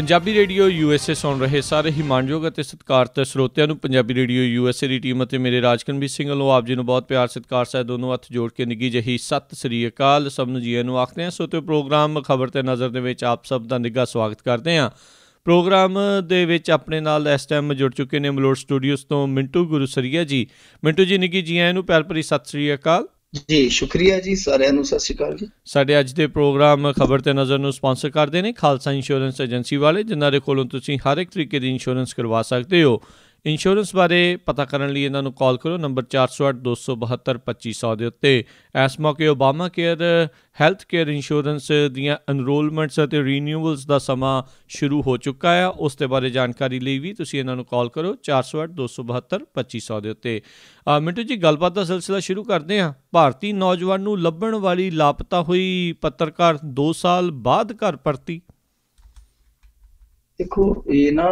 Punjabi radio USA ਸੁਣ ਰਹੇ ਸਾਰੇ ਹੀ ਮਾਣਯੋਗ ਅਤੇ ਸਤਿਕਾਰਤ ਸਰੋਤਿਆਂ ਨੂੰ ਪੰਜਾਬੀ ਰੇਡੀਓ USA ਦੀ ਟੀਮ ਅਤੇ ਮੇਰੇ ਰਾਜਕਨਵੀਰ ਸਿੰਘ ਵੱਲੋਂ ਆਪ ਜੀ ਨੂੰ ਬਹੁਤ ਪਿਆਰ ਸਤਿਕਾਰ ਸਹਿਤ ਦੋਨੋਂ ਹੱਥ ਜੋੜ ਕੇ ਨਿੱਘੀ ਜਿਹੀ ਸਤਿ ਸ੍ਰੀ ਅਕਾਲ ਸਭ ਨੂੰ ਜੀਆਂ ਨੂੰ ਆਖਦੇ ਹਾਂ। ਸੋ ਤੇ ਪ੍ਰੋਗਰਾਮ ਖਬਰ ਤੇ ਨਜ਼ਰ ਦੇ ਵਿੱਚ ਆਪ ਸਭ ਦਾ ਨਿੱਘਾ ਸਵਾਗਤ ਕਰਦੇ ਹਾਂ। ਪ੍ਰੋਗਰਾਮ ਦੇ ਵਿੱਚ ਆਪਣੇ ਨਾਲ ਇਸ ਟਾਈਮ ਜੁੜ ਚੁੱਕੇ ਨੇ ਮਲੋਟ ਸਟੂਡੀਓਜ਼ ਤੋਂ ਮਿੰਟੂ ਗੁਰੂਸਰੀਆ ਜੀ। ਮਿੰਟੂ ਜੀ ਨਿੱਘੀ ਜੀਆਂ ਨੂੰ ਪਿਆਰ ਭਰੀ ਸਤਿ ਸ੍ਰੀ ਅਕਾਲ ਜੀ। ਸ਼ੁਕਰੀਆ ਜੀ, ਸਾਰਿਆਂ ਨੂੰ ਸਤਿ ਸ਼੍ਰੀ ਅਕਾਲ ਜੀ। ਸਾਡੇ ਅੱਜ ਦੇ ਪ੍ਰੋਗਰਾਮ ਖਬਰ ਤੇ ਨਜ਼ਰ ਨੂੰ ਸਪਾਂਸਰ ਕਰਦੇ ਨੇ ਖਾਲਸਾ ਇੰਸ਼ੋਰੈਂਸ ਏਜੰਸੀ ਵਾਲੇ, ਜਿਨ੍ਹਾਂ ਦੇ ਕੋਲੋਂ ਤੁਸੀਂ ਹਰ ਇੱਕ ਤਰੀਕੇ ਦੀ ਇੰਸ਼ੋਰੈਂਸ ਕਰਵਾ ਸਕਦੇ ਹੋ। ਇੰਸ਼ੋਰੈਂਸ ਬਾਰੇ ਪਤਾ ਕਰਨ ਲਈ ਇਹਨਾਂ ਨੂੰ ਕਾਲ ਕਰੋ ਨੰਬਰ 408-272-2500 ਦੇ ਉੱਤੇ। ਇਸ ਮੌਕੇ Obama care health care insurance ਦੀਆਂ ਐਨਰੋਲਮੈਂਟਸ ਅਤੇ ਰੀਨਿਊਵਲਸ ਦਾ ਸਮਾਂ ਸ਼ੁਰੂ ਹੋ ਚੁੱਕਾ ਆ। ਉਸ ਦੇ ਬਾਰੇ ਜਾਣਕਾਰੀ ਲਈ ਵੀ ਤੁਸੀਂ ਇਹਨਾਂ ਨੂੰ ਕਾਲ ਕਰੋ 408-272-2500 ਦੇ ਉੱਤੇ। ਮਿੰਟੂ ਜੀ, ਗੱਲਬਾਤ ਦਾ ਸਿਲਸਿਲਾ ਸ਼ੁਰੂ ਕਰਦੇ ਹਾਂ। ਭਾਰਤੀ ਨੌਜਵਾਨ ਨੂੰ ਲੱਭਣ ਵਾਲੀ ਲਾਪਤਾ ਹੋਈ ਪੱਤਰਕਾਰ 2 ਸਾਲ ਬਾਅਦ ਘਰ ਪਰਤੀ। ਦੇਖੋ, ਇਹ ਨਾ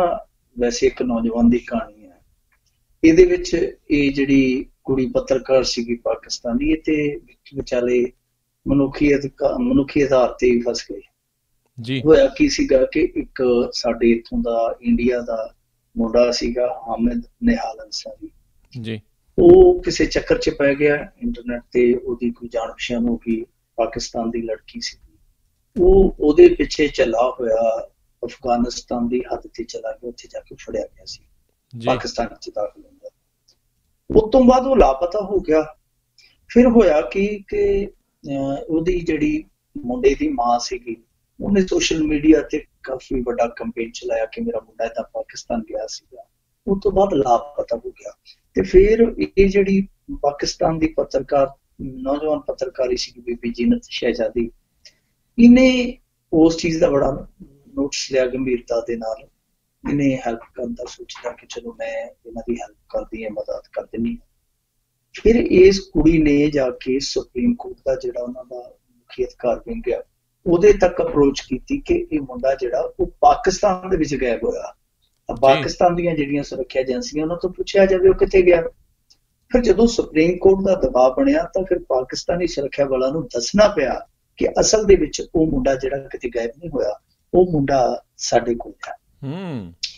ਵੈਸੇ ਇੱਕ ਨੌਜਵਾਨ ਦੀ ਕਹਾਣੀ ਹੈ। ਇਹਦੇ ਵਿੱਚ ਇਹ ਜਿਹੜੀ ਕੁੜੀ ਪੱਤਰਕਾਰ ਸੀਗੀ ਪਾਕਿਸਤਾਨੀ, ਇਹ ਤੇ ਵਿਚਾਲੇ ਮਨੁੱਖੀ ਆਧਾਰ ਤੇ ਫਸ ਗਏ ਜੀ। ਹੋਇਆ ਕੀ ਸੀਗਾ ਕਿ ਇੱਕ ਸਾਡੇ ਇੱਥੋਂ ਦਾ ਇੰਡੀਆ ਦਾ ਮੁੰਡਾ ਸੀਗਾ ਹਾਮਿਦ ਨਿਹਾਲ ਅੰਸਾਰੀ ਜੀ, ਉਹ ਕਿਸੇ ਚੱਕਰ 'ਚ ਪੈ ਗਿਆ ਇੰਟਰਨੈਟ ਤੇ। ਉਹਦੀ ਕੋਈ ਜਾਣ ਪਛਾਣ ਹੋ ਗਈ, ਪਾਕਿਸਤਾਨ ਦੀ ਲੜਕੀ ਸੀ। ਉਹ ਉਹਦੇ ਪਿੱਛੇ ਚੱਲਾ ਹੋਇਆ ਅਫਗਾਨਿਸਤਾਨ ਦੀ ਹੱਦ ਤੇ ਚਲਾ ਗਿਆ, ਉੱਥੇ ਜਾ ਕੇ ਫੜਿਆ ਗਿਆ ਸੀ, ਪਾਕਿਸਤਾਨ ਵਿੱਚ ਦਾਖਲ ਹੁੰਦਾ। ਉਸ ਤੋਂ ਬਾਅਦ ਉਹ ਲਾਪਤਾ ਹੋ ਗਿਆ। ਫਿਰ ਹੋਇਆ ਕਿ ਉਹਦੀ ਜਿਹੜੀ ਮੁੰਡੇ ਦੀ ਮਾਂ ਸੀਗੀ, ਉਹਨੇ ਸੋਸ਼ਲ ਮੀਡੀਆ ਤੇ ਕਾਫੀ ਵੱਡਾ ਕੰਪੇਨ ਚਲਾਇਆ ਕਿ ਮੇਰਾ ਮੁੰਡਾ ਏਦਾਂ ਪਾਕਿਸਤਾਨ ਗਿਆ ਸੀਗਾ। ਉਸ ਤੋਂ ਬਾਅਦ ਲਾਪਤਾ ਹੋ ਗਿਆ। ਤੇ ਫਿਰ ਇਹ ਜਿਹੜੀ ਪਾਕਿਸਤਾਨ ਦੀ ਪੱਤਰਕਾਰ, ਨੌਜਵਾਨ ਪੱਤਰਕਾਰੀ ਸੀਗੀ ਬੀਬੀ ਜੀਨਤ ਸ਼ਹਿਜ਼ਾਦੀ, ਇਹਨੇ ਉਸ ਚੀਜ਼ ਦਾ ਬੜਾ ਨੋਟਿਸ ਲਿਆ ਗੰਭੀਰਤਾ ਦੇ ਨਾਲ। ਇਹਨੇ ਹੈਲਪ ਕਰਨ ਦਾ ਸੋਚਿਆ ਕਿ ਚਲੋ ਮੈਂ ਇਹਨਾਂ ਦੀ ਹੈਲਪ ਕਰਦੀ ਹਾਂ, ਮਦਦ ਕਰ ਦਿੰਦੀ ਹਾਂ। ਫਿਰ ਇਸ ਕੁੜੀ ਨੇ ਜਾ ਕੇ ਸੁਪਰੀਮ ਕੋਰਟ ਦਾ ਜਿਹੜਾ ਉਹਨਾਂ ਦਾ ਮੁੱਖੀ ਅਧਿਕਾਰ ਵਿੰਗ ਆ, ਉਹਦੇ ਤੱਕ ਅਪਰੋਚ ਕੀਤੀ ਕਿ ਇਹ ਮੁੰਡਾ ਜਿਹੜਾ ਉਹ ਪਾਕਿਸਤਾਨ ਦੇ ਵਿੱਚ ਗਾਇਬ ਹੋਇਆ। ਪਾਕਿਸਤਾਨ ਦੀਆਂ ਜਿਹੜੀਆਂ ਸੁਰੱਖਿਆ ਏਜੰਸੀਆਂ, ਉਹਨਾਂ ਤੋਂ ਪੁੱਛਿਆ ਜਾਵੇ ਉਹ ਕਿੱਥੇ ਗਿਆ। ਫਿਰ ਜਦੋਂ ਸੁਪਰੀਮ ਕੋਰਟ ਦਾ ਦਬਾਅ ਬਣਿਆ ਤਾਂ ਫਿਰ ਪਾਕਿਸਤਾਨੀ ਸੁਰੱਖਿਆ ਵਾਲਿਆਂ ਨੂੰ ਦੱਸਣਾ ਪਿਆ ਕਿ ਅਸਲ ਦੇ ਵਿੱਚ ਉਹ ਮੁੰਡਾ ਜਿਹੜਾ ਕਿਤੇ ਗਾਇਬ ਨਹੀਂ ਹੋਇਆ, ਉਹ ਮੁੰਡਾ ਸਾਡੇ ਕੋਲ ਹੈ।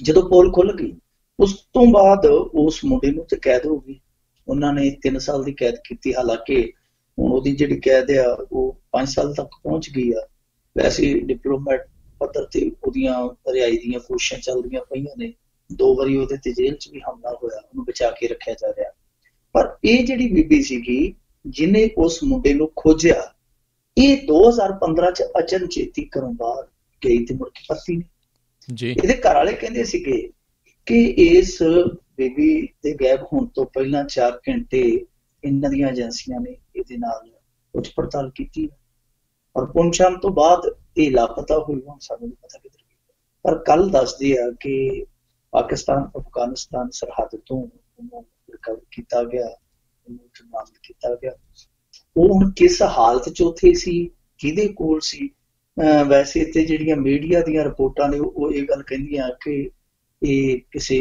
ਜਦੋਂ ਪੋਲ ਖੁੱਲ ਗਈ, ਉਸ ਤੋਂ ਬਾਅਦ ਉਸ ਮੁੰਡੇ ਨੂੰ ਤੇ ਕੈਦ ਹੋ ਗਈ। ਉਹਨਾਂ ਨੇ 3 ਸਾਲ ਦੀ ਕੈਦ ਕੀਤੀ। ਹਾਲਾਂਕਿ ਹੁਣ ਉਹਦੀ ਜਿਹੜੀ ਕੈਦ ਆ ਉਹ 5 ਸਾਲ ਤੱਕ ਪਹੁੰਚ ਗਈ ਆ। ਵੈਸੇ ਡਿਪਲੋਮੈਟ ਪੱਧਰ ਤੇ ਉਹਦੀਆਂ ਰਿਹਾਈ ਦੀਆਂ ਕੋਸ਼ਿਸ਼ਾਂ ਚੱਲਦੀਆਂ ਪਈਆਂ ਨੇ। 2 ਵਾਰੀ ਉਹਦੇ ਤੇ ਜੇਲ੍ਹ 'ਚ ਵੀ ਹਮਲਾ ਹੋਇਆ, ਉਹਨੂੰ ਬਚਾ ਕੇ ਰੱਖਿਆ ਜਾ ਰਿਹਾ। ਪਰ ਇਹ ਜਿਹੜੀ ਬੀਬੀ ਸੀਗੀ ਜਿਹਨੇ ਉਸ ਮੁੰਡੇ ਨੂੰ ਖੋਜਿਆ, ਇਹ 2015 'ਚ ਅਚਨਚੇਤੀ ਘਰੋਂ ਬਾਹਰ ਗਈ ਤੇ ਮੁੜ ਕੇ ਪਰਤੀ ਨਹੀਂ। ਇਹਦੇ ਘਰ ਵਾਲੇ ਕਹਿੰਦੇ ਸੀਗੇ ਕਿ ਇਸ ਬੇਬੀ ਦੇ ਗਾਇਬ ਹੋਣ ਤੋਂ ਪਹਿਲਾਂ 4 ਘੰਟੇ ਇਹਨਾਂ ਦੀਆਂ ਏਜੰਸੀਆਂ ਨੇ ਇਹਦੇ ਨਾਲ ਪੁੱਛ ਪੜਤਾਲ ਕੀਤੀ, ਔਰ ਪਹੁੰਚਣ ਤੋਂ ਬਾਅਦ ਇਹ ਲਾਪਤਾ ਹੋਈ। ਹੁਣ ਸਾਨੂੰ ਨਹੀਂ ਪਤਾ ਕਿੱਧਰ ਗਈ। ਪਰ ਕੱਲ ਦੱਸਦੇ ਆ ਕਿ ਪਾਕਿਸਤਾਨ ਅਫਗਾਨਿਸਤਾਨ ਸਰਹੱਦ ਤੋਂ ਉਹਨੂੰ ਰਿਕਵਰ ਕੀਤਾ ਗਿਆ, ਉਹਨੂੰ ਬਰਾਮਦ ਕੀਤਾ ਗਿਆ। ਉਹ ਹੁਣ ਕਿਸ ਹਾਲਤ 'ਚ ਉੱਥੇ ਸੀ, ਕਿਹਦੇ ਕੋਲ ਸੀ? ਵੈਸੇ ਤੇ ਜਿਹੜੀਆਂ ਮੀਡੀਆ ਦੀਆਂ ਰਿਪੋਰਟਾਂ ਨੇ ਉਹ ਇਹ ਗੱਲ ਕਹਿੰਦੀਆਂ ਕਿ ਇਹ ਕਿਸੇ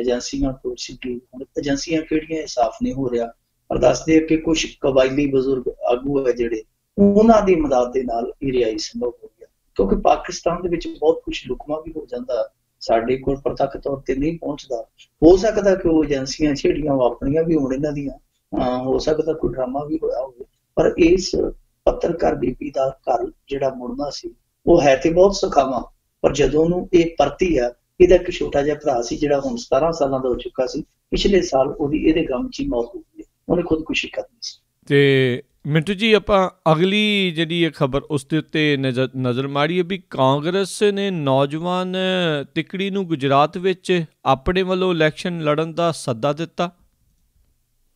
ਏਜੰਸੀਆਂ ਕੋਲ ਸੀਗੀ। ਹੁਣ ਏਜੰਸੀਆਂ ਕਿਹੜੀਆਂ ਇਹ ਸਾਫ਼ ਨਹੀਂ ਹੋ ਰਿਹਾ, ਪਰ ਦੱਸਦੇ ਆ ਕਿ ਕੁਛ ਕਬਾਇਲੀ ਬਜ਼ੁਰਗ ਆਗੂ ਹੈ ਜਿਹੜੇ, ਉਹਨਾਂ ਦੀ ਮਦਦ ਦੇ ਨਾਲ ਇਹ ਰਿਹਾਈ ਸੰਭਵ ਹੋ ਗਿਆ। ਕਿਉਂਕਿ ਪਾਕਿਸਤਾਨ ਦੇ ਵਿੱਚ ਬਹੁਤ ਕੁਛ ਲੁਕਮਾ ਵੀ ਹੋ ਜਾਂਦਾ, ਸਾਡੇ ਕੋਲ ਪ੍ਰਤੱਖ ਤੌਰ ਤੇ ਨਹੀਂ ਪਹੁੰਚਦਾ। ਹੋ ਸਕਦਾ ਕਿ ਉਹ ਏਜੰਸੀਆਂ ਜਿਹੜੀਆਂ ਉਹ ਆਪਣੀਆਂ ਵੀ ਹੋਣ ਇਹਨਾਂ ਦੀਆਂ, ਹੋ ਸਕਦਾ ਕੋਈ ਡਰਾਮਾ ਵੀ ਹੋਇਆ ਹੋਵੇ। ਪਰ ਇਸ ਪੱਤਰਕਾਰ ਬੀਬੀ ਦਾ ਘਰ ਜਿਹੜਾ ਮੁੜਨਾ ਸੀ, ਉਹ ਹੈ ਤੇ ਬਹੁਤ ਸੁਖਾਵਾਂ, ਪਰ ਜਦੋਂ ਉਹਨੂੰ ਇਹ ਪਰਤੀ ਆ, ਇਹਦਾ ਇੱਕ ਛੋਟਾ ਜਿਹਾ ਭਰਾ ਸੀ ਜਿਹੜਾ ਹੁਣ 17 ਸਾਲਾਂ ਦਾ ਹੋ ਚੁੱਕਾ ਸੀ। ਪਿਛਲੇ ਸਾਲ ਉਹਦੀ ਇਹਦੇ ਗਮ 'ਚ ਹੀ ਮੌਤ ਹੋ ਗਈ, ਉਹਨੇ ਖੁਦਕੁਸ਼ੀ ਕਰਨੀ ਸੀ। ਤੇ ਮਿੰਟੂ ਜੀ, ਆਪਾਂ ਅਗਲੀ ਜਿਹੜੀ ਇਹ ਖਬਰ ਉਸ ਦੇ ਉੱਤੇ ਨਜ਼ਰ ਮਾਰੀਏ ਵੀ ਕਾਂਗਰਸ ਨੇ ਨੌਜਵਾਨ ਤਿਕੜੀ ਨੂੰ ਗੁਜਰਾਤ ਵਿੱਚ ਆਪਣੇ ਵੱਲੋਂ ਇਲੈਕਸ਼ਨ ਲੜਨ ਦਾ ਸੱਦਾ ਦਿੱਤਾ।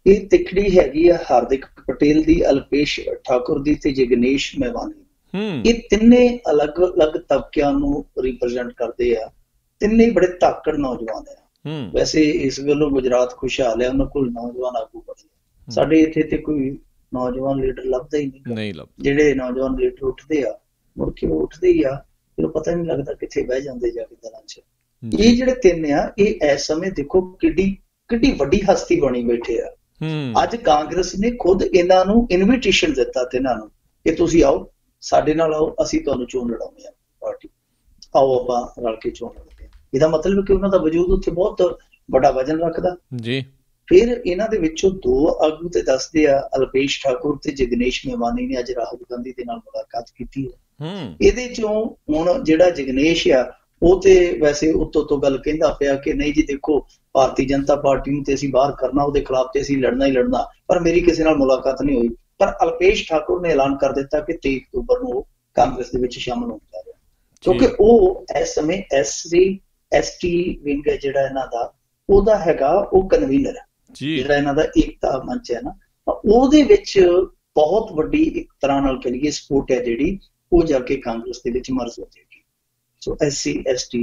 ਇਹ ਤਿਕੜੀ ਹੈਗੀ ਆ ਹਾਰਦਿਕ ਪਟੇਲ ਦੀ, ਅਲਪੇਸ਼ ਠਾਕੁਰ ਦੀ ਤੇ ਜਗਨੇਸ਼ ਮਹਿਵਾਨੀ। ਇਹ ਤਿੰਨੇ ਅਲੱਗ-ਅਲੱਗ ਤਬਕਿਆਂ ਨੂੰ ਰਿਪਰੈਜ਼ੈਂਟ ਕਰਦੇ ਆ। ਤਿੰਨੇ ਬੜੇ ਧਾਕੜ ਨੌਜਵਾਨ ਆ। ਵੈਸੇ ਇਸ ਵੱਲੋਂ ਗੁਜਰਾਤ ਖੁਸ਼ਹਾਲ ਹੈ, ਉਹਨਾਂ ਕੋਲ ਨੌਜਵਾਨ ਆਗੂ ਬਣੇ। ਸਾਡੇ ਇੱਥੇ ਤੇ ਕੋਈ ਨੌਜਵਾਨ ਲੀਡਰ ਲੱਭਦਾ ਹੀ ਨਹੀਂ। ਜਿਹੜੇ ਨੌਜਵਾਨ ਲੀਡਰ ਉੱਠਦੇ ਆ, ਮੁੜ ਕੇ ਉਹ ਉੱਠਦੇ ਹੀ ਆ, ਫਿਰ ਪਤਾ ਨਹੀਂ ਲੱਗਦਾ ਕਿੱਥੇ ਬਹਿ ਜਾਂਦੇ ਜਾ ਕੇ ਦਲਾਂ 'ਚ। ਇਹ ਜਿਹੜੇ 3 ਆ, ਇਹ ਇਸ ਸਮੇਂ ਦੇਖੋ ਕਿੱਡੀ ਵੱਡੀ ਹਸਤੀ ਬਣੀ ਬੈਠੇ ਆ। ਅੱਜ ਕਾਂਗਰਸ ਨੇ ਖੁਦ ਇਹਨਾਂ ਨੂੰ ਇਨਵੀਟੇਸ਼ਨ ਦਿੱਤਾ 3 ਨੂੰ ਕਿ ਤੁਸੀਂ ਆਓ, ਸਾਡੇ ਨਾਲ ਆਓ, ਅਸੀਂ ਤੁਹਾਨੂੰ ਚੋਣ ਲੜਾਉਣੀ ਆ ਪਾਰਟੀ। ਆਓ ਆਪਾਂ ਰਲ ਕੇ ਚੋਣ ਲੜਦੇ ਹਾਂ। ਇਹਦਾ ਮਤਲਬ ਕਿ ਉਹਨਾਂ ਦਾ ਵਜੂਦ ਉੱਥੇ ਬਹੁਤ ਵੱਡਾ ਵਜਨ ਰੱਖਦਾ ਜੀ। ਫਿਰ ਇਹਨਾਂ ਦੇ ਵਿੱਚੋਂ ਦੋ ਆਗੂ ਤੇ ਦੱਸਦੇ ਆ, ਅਲਪੇਸ਼ ਠਾਕੁਰ ਤੇ ਜਗਨੇਸ਼ ਮੇਵਾਨੀ ਨੇ ਅੱਜ ਰਾਹੁਲ ਗਾਂਧੀ ਦੇ ਨਾਲ ਮੁਲਾਕਾਤ ਕੀਤੀ ਹੈ। ਇਹਦੇ ਚੋਂ ਹੁਣ ਜਿਹੜਾ ਜਗਨੇਸ਼ ਆ ਉਹ ਤੇ ਵੈਸੇ ਉੱਤੋਂ ਤੋਂ ਗੱਲ ਕਹਿੰਦਾ ਪਿਆ ਕਿ ਨਹੀਂ ਜੀ ਦੇਖੋ ਭਾਰਤੀ ਜਨਤਾ ਪਾਰਟੀ ਨੂੰ ਤੇ ਅਸੀਂ ਬਾਹਰ ਕਰਨਾ, ਉਹਦੇ ਖਿਲਾਫ ਤੇ ਅਸੀਂ ਲੜਨਾ ਹੀ ਲੜਨਾ, ਪਰ ਮੇਰੀ ਕਿਸੇ ਨਾਲ ਮੁਲਾਕਾਤ ਨਹੀਂ ਹੋਈ। ਪਰ ਅਲਪੇਸ਼ ਠਾਕੁਰ ਨੇ ਐਲਾਨ ਕਰ ਦਿੱਤਾ ਕਿ 23 ਅਕਤੂਬਰ ਨੂੰ ਉਹ ਕਾਂਗਰਸ ਦੇ ਵਿੱਚ ਸ਼ਾਮਲ ਹੋਣ ਜਾ ਰਿਹਾ, ਕਿਉਂਕਿ ਉਹ ਇਸ ਸਮੇਂ ST ਵਿੰਗ ਹੈ ਜਿਹੜਾ ਇਹਨਾਂ ਦਾ, ਉਹਦਾ ਹੈਗਾ ਉਹ ਕਨਵੀਨਰ ਹੈ, ਜਿਹੜਾ ਇਹਨਾਂ ਦਾ ਏਕਤਾ ਮੰਚ ਹੈ ਨਾ, ਉਹਦੇ ਵਿੱਚ ਬਹੁਤ ਵੱਡੀ ਇੱਕ ਤਰ੍ਹਾਂ ਨਾਲ ਕਹ ਲਈਏ ਸਪੋਰਟ ਹੈ ਜਿਹੜੀ ਉਹ ਜਾ ਕੇ ਕਾਂਗਰਸ ਦੇ ਵਿੱਚ ਮਰਜ ਹੋ ਜਾਏਗੀ। ਸੋ SC ST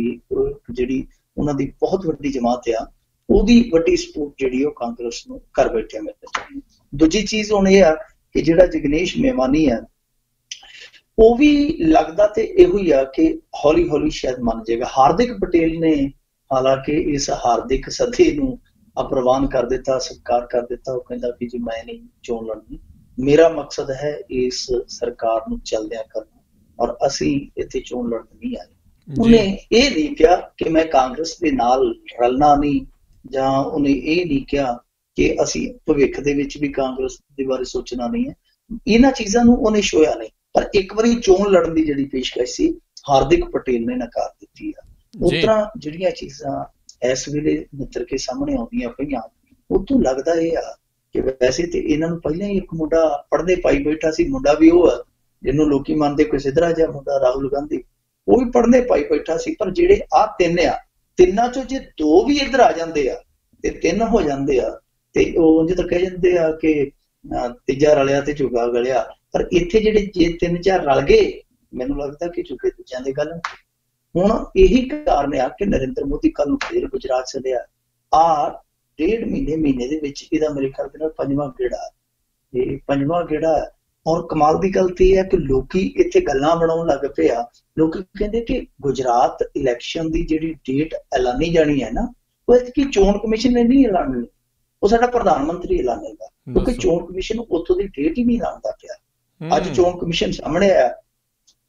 ਜਿਹੜੀ ਉਹਨਾਂ ਦੀ ਬਹੁਤ ਵੱਡੀ ਜਮਾਤ ਆ, ਉਹਦੀ ਵੱਡੀ ਸਪੋਰਟ ਜਿਹੜੀ ਉਹ ਕਾਂਗਰਸ ਨੂੰ ਕਰ ਬੈਠਿਆ ਮਿਲਦਾ ਚਾਹੀਦੀ। ਦੂਜੀ ਚੀਜ਼ ਹੁਣ ਇਹ ਆ ਕਿ ਜਿਹੜਾ ਜਗਨੇਸ਼ ਮੇਵਾਨੀ ਆ ਉਹ ਵੀ ਲੱਗਦਾ ਤੇ ਇਹੋ ਹੀ ਆ ਕਿ ਹੌਲੀ ਹੌਲੀ ਸ਼ਾਇਦ ਮੰਨ ਜਾਏਗਾ। ਹਾਰਦਿਕ ਪਟੇਲ ਨੇ ਹਾਲਾਂਕਿ ਇਸ ਹਾਰਦਿਕ ਸੱਦੇ ਨੂੰ ਅਪਰਵਾਨ ਕਰ ਦਿੱਤਾ, ਸਵੀਕਾਰ ਕਰ ਦਿੱਤਾ। ਉਹ ਕਹਿੰਦਾ ਕਿ ਜੀ ਮੈਂ ਨਹੀਂ ਚੋਣ ਲੜਨੀ, ਮੇਰਾ ਮਕਸਦ ਹੈ ਇਸ ਸਰਕਾਰ ਨੂੰ ਚੱਲਦਿਆਂ ਕਰਨਾ ਔਰ ਅਸੀਂ ਇੱਥੇ ਚੋਣ ਲੜਨ ਨਹੀਂ ਆਏ। ਉਹਨੇ ਇਹ ਨਹੀਂ ਕਿਹਾ ਕਿ ਮੈਂ ਕਾਂਗਰਸ ਦੇ ਨਾਲ ਰਲਣਾ ਨਹੀਂ, ਜਾਂ ਉਹਨੇ ਇਹ ਨਹੀਂ ਕਿਹਾ ਕਿ ਅਸੀਂ ਭਵਿੱਖ ਦੇ ਵਿੱਚ ਵੀ ਕਾਂਗਰਸ ਦੇ ਬਾਰੇ ਸੋਚਣਾ ਨਹੀਂ ਹੈ। ਇਹਨਾਂ ਚੀਜ਼ਾਂ ਨੂੰ ਉਹਨੇ ਛੋਇਆ ਨਹੀਂ, ਪਰ ਇੱਕ ਵਾਰੀ ਚੋਣ ਲੜਨ ਦੀ ਜਿਹੜੀ ਪੇਸ਼ਕਸ਼ ਸੀ ਹਾਰਦਿਕ ਪਟੇਲ ਨੇ ਨਕਾਰ ਦਿੱਤੀ ਆ। ਉਸ ਤਰ੍ਹਾਂ ਜਿਹੜੀਆਂ ਚੀਜ਼ਾਂ ਇਸ ਵੇਲੇ ਨਿੱਤਰ ਕੇ ਸਾਹਮਣੇ ਆਉਂਦੀਆਂ ਪਈਆਂ, ਉਹ ਤੋਂ ਲੱਗਦਾ ਇਹ ਆ ਕਿ ਵੈਸੇ ਤੇ ਇਹਨਾਂ ਨੂੰ ਪਹਿਲਾਂ ਹੀ ਇੱਕ ਮੁੰਡਾ ਪੜ੍ਹਦੇ ਪਾਈ ਬੈਠਾ ਸੀ, ਮੁੰਡਾ ਵੀ ਉਹ ਆ ਜਿਹਨੂੰ ਲੋਕੀ ਮੰਨਦੇ ਕੋਈ ਸਿੱਧਰਾ ਜਿਹਾ ਮੁੰਡਾ ਰਾਹੁਲ ਗਾਂਧੀ, ਉਹ ਵੀ ਪੜ੍ਹਦੇ ਪਾਈ ਬੈਠਾ ਸੀ। ਪਰ ਜਿਹੜੇ ਆਹ ਤਿੰਨ ਆ, ਤਿੰਨਾਂ ਚੋਂ ਜੇ ਦੋ ਵੀ ਇੱਧਰ ਆ ਜਾਂਦੇ ਆ ਤੇ ਤਿੰਨ ਹੋ ਜਾਂਦੇ ਆ, ਤੇ ਉਹ ਜਦੋਂ ਕਹਿ ਜਾਂਦੇ ਆ ਕਿ ਤੀਜਾ ਰਲਿਆ ਤੇ ਝੁਗਾ ਗਲਿਆ, ਪਰ ਇੱਥੇ ਜਿਹੜੇ ਜੇ 3-4 ਰਲ ਗਏ, ਮੈਨੂੰ ਲੱਗਦਾ ਕਿ ਝੁਕੇ ਦੂਜਿਆਂ ਦੇ ਗੱਲ। ਹੁਣ ਇਹੀ ਕਾਰਨ ਆ ਕਿ ਨਰਿੰਦਰ ਮੋਦੀ ਕੱਲ ਨੂੰ ਫੇਰ ਗੁਜਰਾਤ ਚੱਲਿਆ। ਆ 1.5 ਮਹੀਨੇ ਦੇ ਵਿੱਚ ਇਹਦਾ ਮੇਰੇ ਖਿਆਲ ਦੇ ਨਾਲ 5ਵਾਂ ਗੇੜਾ, ਇਹ 5ਵਾਂ ਗੇੜਾ। ਔਰ ਕਮਾਲ ਦੀ ਗੱਲ ਤੇ ਇਹ ਹੈ ਕਿ ਲੋਕੀ ਇੱਥੇ ਗੱਲਾਂ ਬਣਾਉਣ ਲੱਗ ਪਏ ਆ। ਲੋਕੀ ਕਹਿੰਦੇ ਕਿ ਗੁਜਰਾਤ ਇਲੈਕਸ਼ਨ ਦੀ ਜਿਹੜੀ ਡੇਟ ਐਲਾਨੀ ਜਾਣੀ ਹੈ ਨਾ, ਉਹ ਇਤਕੀ ਚੋਣ ਕਮਿਸ਼ਨ ਨੇ ਨਹੀਂ ਐਲਾਨਣੀ, ਉਹ ਸਾਡਾ ਪ੍ਰਧਾਨ ਮੰਤਰੀ ਐਲਾਨੇਗਾ, ਕਿਉਂਕਿ ਚੋਣ ਕਮਿਸ਼ਨ ਉੱਥੋਂ ਦੀ ਡੇਟ ਹੀ ਨਹੀਂ ਐਲਾਨਦਾ ਪਿਆ। ਅੱਜ ਚੋਣ ਕਮਿਸ਼ਨ ਸਾਹਮਣੇ ਆਇਆ,